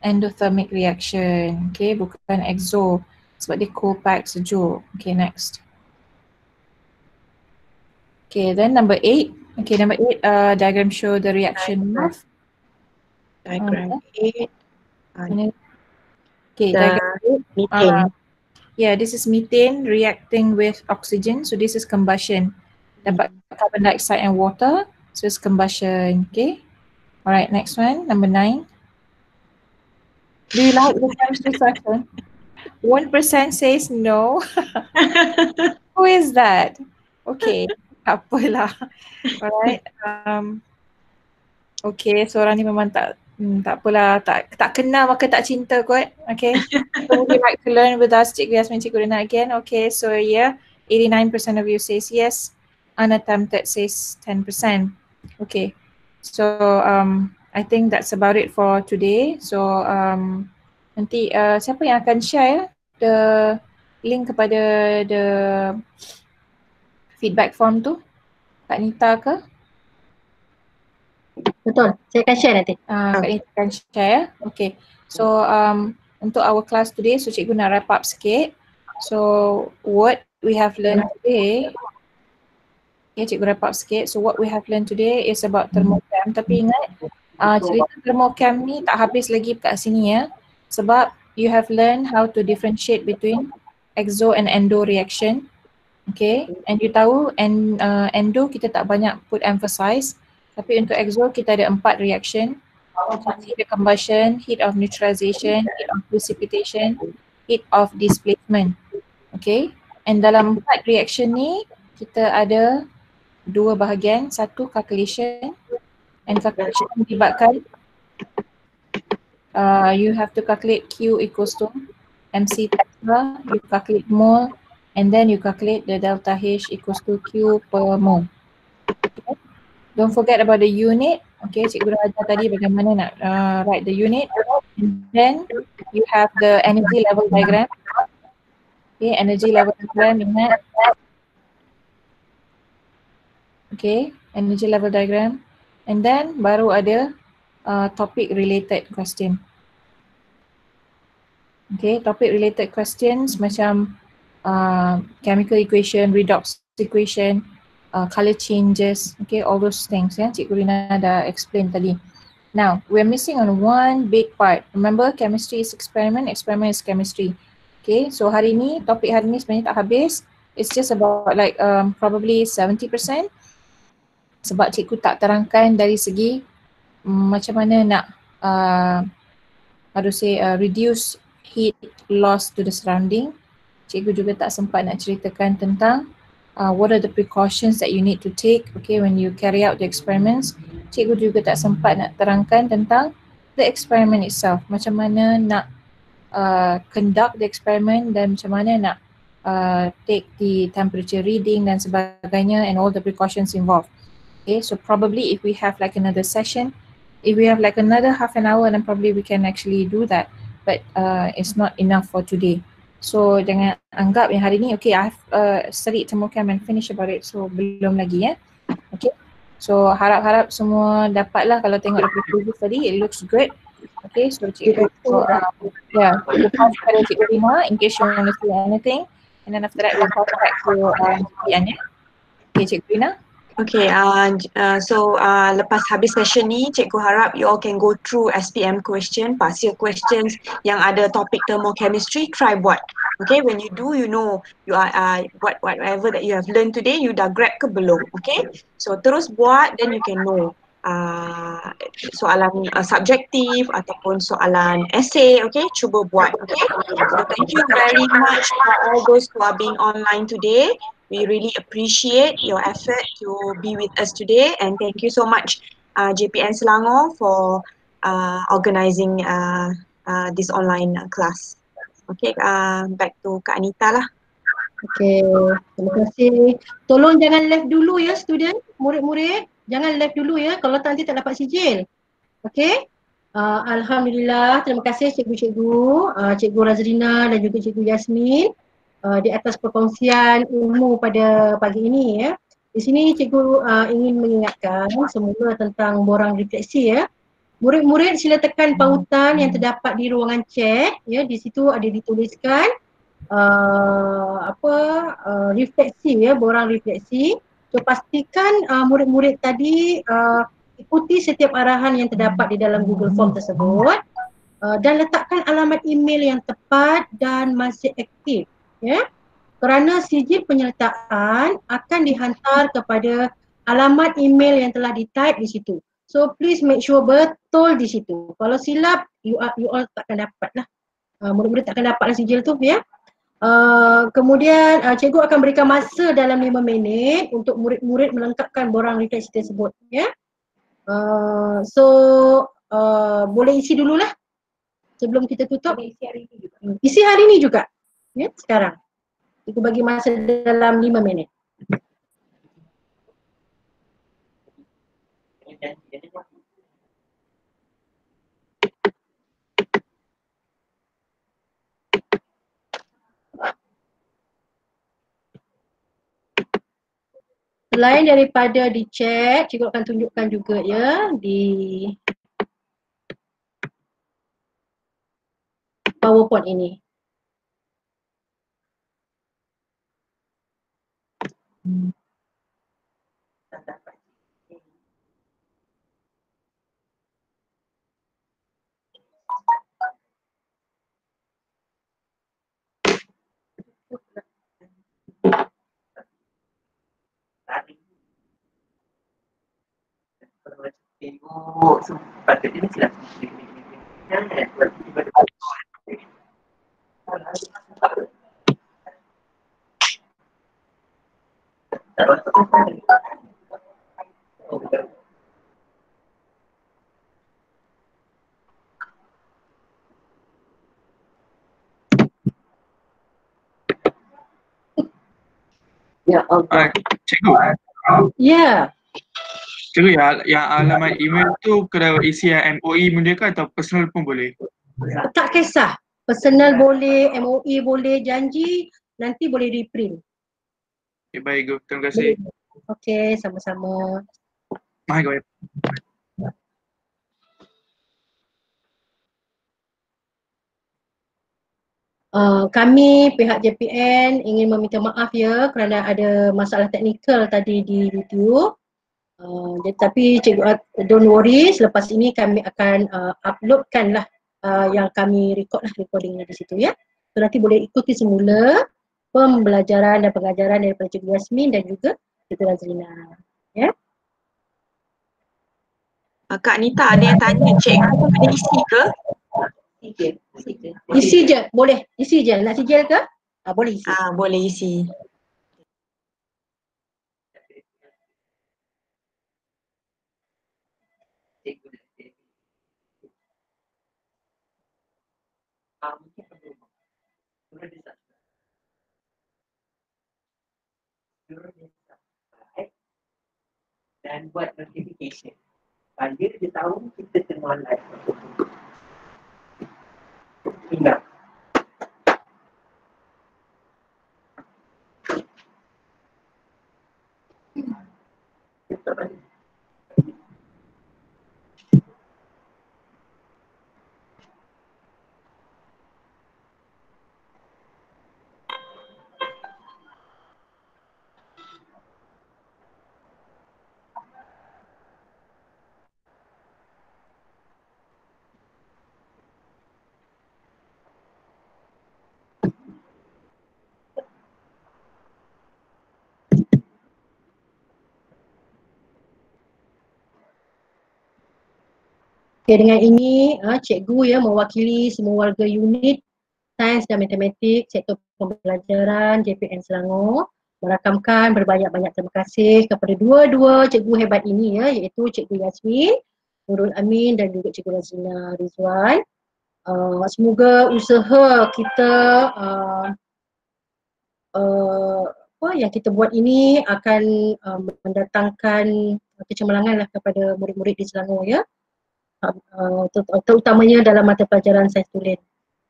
endothermic reaction. Okay, bukan exo. Sebab dia cold pack, sejuk. Okay, next. Okay, then number 8. Okay, number 8, diagram show the reaction of Diagram 8. Okay, diagram 8. Methane. Yeah, this is methane reacting with oxygen. So this is combustion. Dapat carbon dioxide and water. So it's combustion. Okay. Alright, next one, number 9. Do you like the chemistry section? 1% says no. Who is that? Okay, apalah. Alright. Okay, so orang ni memang tak apalah, tak kenal maka tak cinta kot. Okay. So would you like to learn with us, Cikgu Yasmin, Cikgu Rina again? Okay, so yeah, 89% of you says yes. Unattempted says 10%. Okay. So I think that's about it for today. So nanti siapa yang akan share the link kepada the feedback form tu? Kak Nita ke? Betul, saya akan share nanti. Kak Nita akan share. Okay. So untuk our class today, so cikgu nak wrap up sikit. So what we have learned today, cikgu wrap up sikit. So what we have learned today is about thermochem. Tapi ingat, cerita thermochem ni tak habis lagi kat sini ya. Sebab you have learned how to differentiate between exo and endo reaction. Okay, and you tahu endo kita tak banyak put emphasize. Tapi untuk exo kita ada 4 reaction. Heat of combustion, heat of neutralization, heat of precipitation, heat of displacement. Okay, and dalam 4 reaction ni kita ada 2 bahagian, satu calculation, and calculation melibatkan you have to calculate Q equals to MC Tesla, you calculate mole, and then you calculate the delta H equals to Q per mole. Okay. Don't forget about the unit. Okay, cikgu dah ajar tadi bagaimana nak write the unit. And then you have the energy level diagram. Okay, energy level diagram, ingat. Okay, energy level diagram, and then baru ada topic related question. Okay, topic related questions macam chemical equation, redox equation, color changes, okay, all those things ya. Cikgu Rina dah explain tadi. Now, we're missing on one big part. Remember, chemistry is experiment, experiment is chemistry. Okay, so hari ni, topik hari ni sebenarnya tak habis. It's just about like probably 70%. Sebab cikgu tak terangkan dari segi macam mana nak reduce heat loss to the surrounding. Cikgu juga tak sempat nak ceritakan tentang what are the precautions that you need to take, okay, when you carry out the experiments. Cikgu juga tak sempat nak terangkan tentang the experiment itself, macam mana nak conduct the experiment dan macam mana nak take the temperature reading dan sebagainya and all the precautions involved. Okay, so probably if we have like another session, if we have like another half an hour, then probably we can actually do that. But it's not enough for today. So jangan anggap yang hari ni, okay, I've studied thermochem and finish about it. So belum lagi ya. Okay. So harap-harap semua dapat lah. Kalau tengok the previous tadi, it looks good. Okay, so cikgu, we'll pass pada Cikgu Rina in case you want to say anything. And then after that, we'll pass back to Ian ya. Okay, Cikgu Rina. Okay, so lepas habis session ni, cikgu harap you all can go through SPM question, past year questions yang ada topik thermochemistry, try buat. Okay, when you do, you know you are whatever that you have learned today, you dah grab ke belum? Okay, so terus buat, then you can know soalan subjektif ataupun soalan essay. Okay, cuba buat. Okay, so thank you very much for all those who are being online today. We really appreciate your effort to be with us today, and thank you so much JPN Selangor for organizing this online class. Okay, back to Kak Anita lah. Okay, terima kasih. Tolong jangan left dulu ya student, murid-murid. Jangan left dulu ya, kalau tak nanti tak dapat sijil. Okay. Alhamdulillah, terima kasih cikgu-cikgu, Cikgu Razrina dan juga Cikgu Yasmin di atas perkongsian ilmu pada pagi ini ya. Di sini cikgu ingin mengingatkan semula tentang borang refleksi ya. Murid-murid sila tekan pautan yang terdapat di ruangan chat ya, di situ ada dituliskan refleksi ya, borang refleksi. So pastikan murid-murid tadi ikuti setiap arahan yang terdapat di dalam Google Form tersebut dan letakkan alamat email yang tepat dan masih aktif ya. Kerana sijil penyertaan akan dihantar kepada alamat email yang telah di-type di situ. So please make sure betul di situ. Kalau silap you all takkan dapat lah. Murid-murid takkan dapat lah sijil tu ya. Kemudian cikgu akan berikan masa dalam 5 minit untuk murid-murid melengkapkan borang refleksi tersebut ya. Boleh isi dululah sebelum kita tutup. Isi hari ini juga ya, sekarang. Cikgu bagi masa dalam 5 minit. Selain daripada di chat, cikgu akan tunjukkan juga ya di PowerPoint ini. Tengok sempat ini silap. Ya Allah. Cikgu. Ya. Cikgu yang alamat email tu kena isi yang MOE benda ke atau personal pun boleh? Tak kisah. Personal boleh, MOE boleh, janji nanti boleh reprint. Okay, baik, Go. Terima kasih. Okey, sama-sama. Mahal kau. Kami pihak JPN ingin meminta maaf ya kerana ada masalah teknikal tadi di YouTube. Tapi cikgu don't worry, selepas ini kami akan uploadkan lah yang kami record lah recordingnya di situ ya. So nanti boleh ikuti semula pembelajaran dan pengajaran daripada Cikgu Yasmin dan juga Cikgu Razrina ya. Kak Anita ada yang tanya, cikgu ada isi ke? Isi je, boleh. Isi je. Nak sijil ke? Boleh isi. Boleh isi. Dan buat notification supaya dia tahu kita tengah live. Ingat. Okay, dengan ini cikgu ya mewakili semua warga unit Sains dan Matematik Sektor Pembelajaran JPN Selangor merakamkan berbanyak-banyak terima kasih kepada dua-dua cikgu hebat ini ya, iaitu Cikgu Yasmin, Nurul Amin dan juga Cikgu Razina Rizwan. Semoga usaha kita apa yang kita buat ini akan mendatangkan kecemerlangan lah kepada murid-murid di Selangor ya, terutamanya dalam mata pelajaran sains tulen.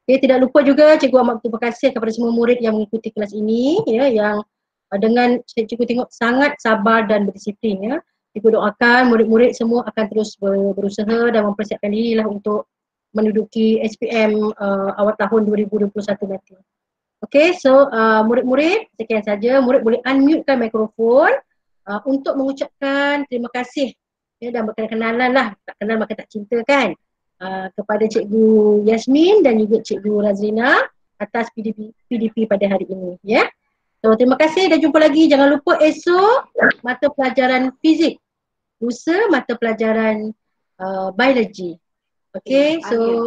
Okay, tidak lupa juga cikgu amat berterima kasih kepada semua murid yang mengikuti kelas ini ya, yang dengan cikgu tengok sangat sabar dan berdisiplin ya. Cikgu doakan murid-murid semua akan terus berusaha dan mempersiapkan diri lah untuk menduduki SPM awal tahun 2021 nanti. Okay, so murid-murid sekian saja. Murid boleh unmute-kan mikrofon untuk mengucapkan terima kasih ya, dan berkenalan lah, tak kenal maka tak cinta kan, kepada Cikgu Yasmin dan juga Cikgu Razina atas PDP pada hari ini ya. So terima kasih dan jumpa lagi. Jangan lupa esok mata pelajaran fizik, lusa mata pelajaran biologi. Okay, so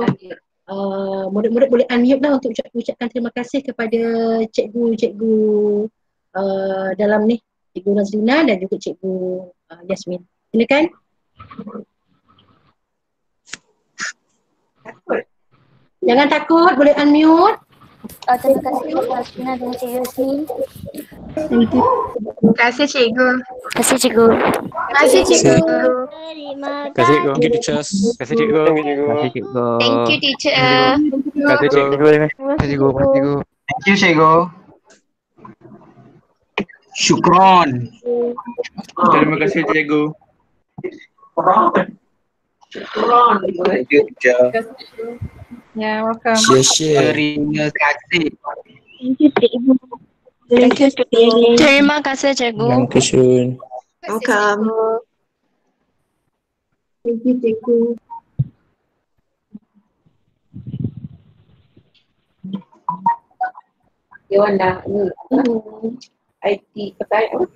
murid-murid boleh unmute lah untuk ucapkan terima kasih kepada cikgu-cikgu dalam ni, Cikgu Razina dan juga Cikgu Yasmin. Silakan. Jangan takut, boleh unmute. Terima kasih Cikgu Razina dan Cikgu Yasmin. Terima kasih cikgu. Terima kasih Cikgu. Terima kasih cikgu. Terima Kasih cikgu. Thank you teachers. Kasih cikgu. Kasih cikgu. Thank you teacher. Kasih cikgu. Kasih cikgu. Kasih cikgu. Thank you cikgu. Syukron. Terima kasih cikgu. Thank you teacher. Ya, welcome. Terima kasih. Thank you Cikgu. Terima kasih cikgu. Dankeschön. Welcome. Thank you cikgu. Dewan dah ni IT apa?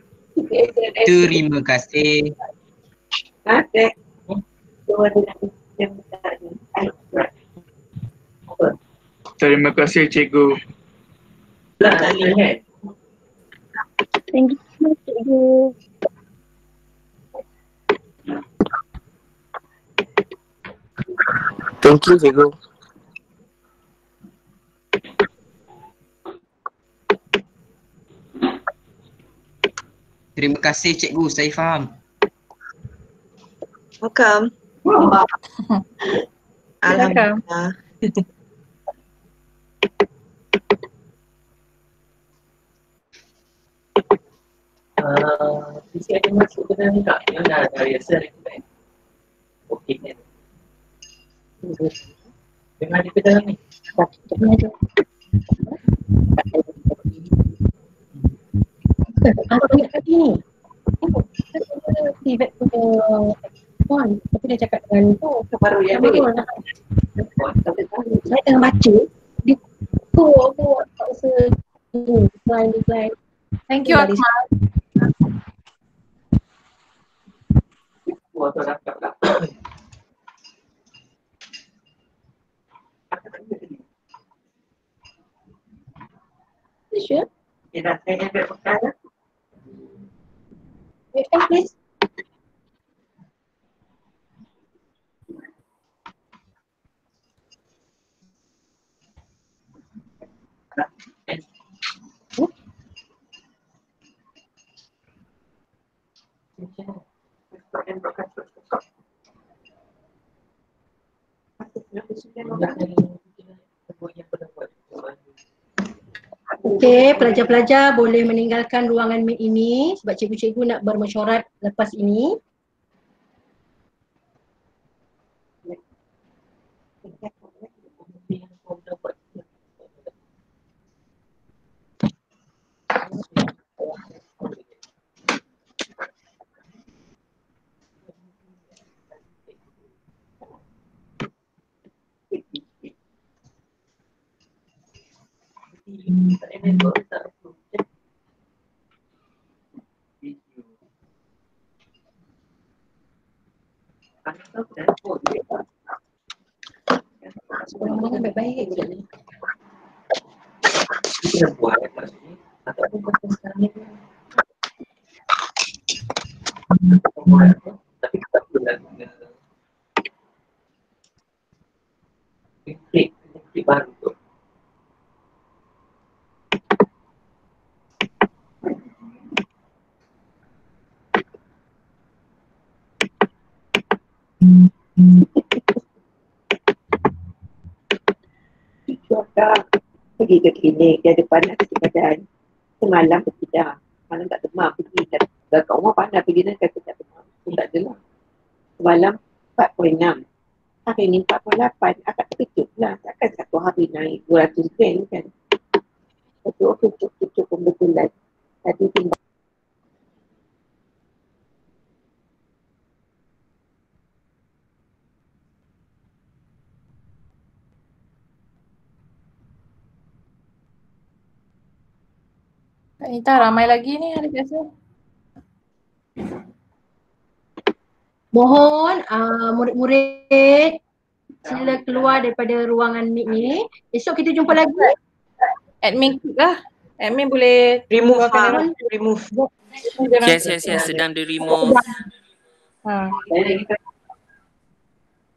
Terima kasih. Ada. Dewan yang tadi. Terima kasih cikgu. Thank you Cikgu. Thank you cikgu. Terima kasih cikgu, saya faham. Welcome. Alhamdulillah. Mesti ada masuk ke dalam tak? Yang dah biasa kan? Okey kan? Dengar dia ke dalam ni? Apa banyak kali ni? Tiba punya tapi dia cakap dengan tu Baru yang baru ni. nak. Saya tengah baca dia aku tak rasa decline. Thank you Akmal. Waktu dapat tak? Sure. Kita saya ambil perkara. Wait, please. Okey, pelajar-pelajar boleh meninggalkan ruangan meet ini sebab cikgu-cikgu nak bermesyuarat lepas ini. Sekolah baik-baik je ni. Kita buat lepas ni ataupun Tapi kita perlu guna klik baru tu. Cuaca pergi ke klinik, dia ada panas di badan. Semalam tidak, malam tak demam, pergi kat rumah panas, pergi dan kata tak demam. Pun tak adalah. Semalam 4.6. Hari ni 4.8, agak terkejut lah. Takkan satu hari naik 200 gram kan. Betul, cucuk pembetulan. Tadi timbang. Kak Nita ramai lagi ni hari biasa. Mohon murid-murid sila keluar daripada ruangan mic ni. Esok kita jumpa lagi. Admin klik lah. Admin boleh Remove keluarkan remove. Yes, sedang di remove. Ha.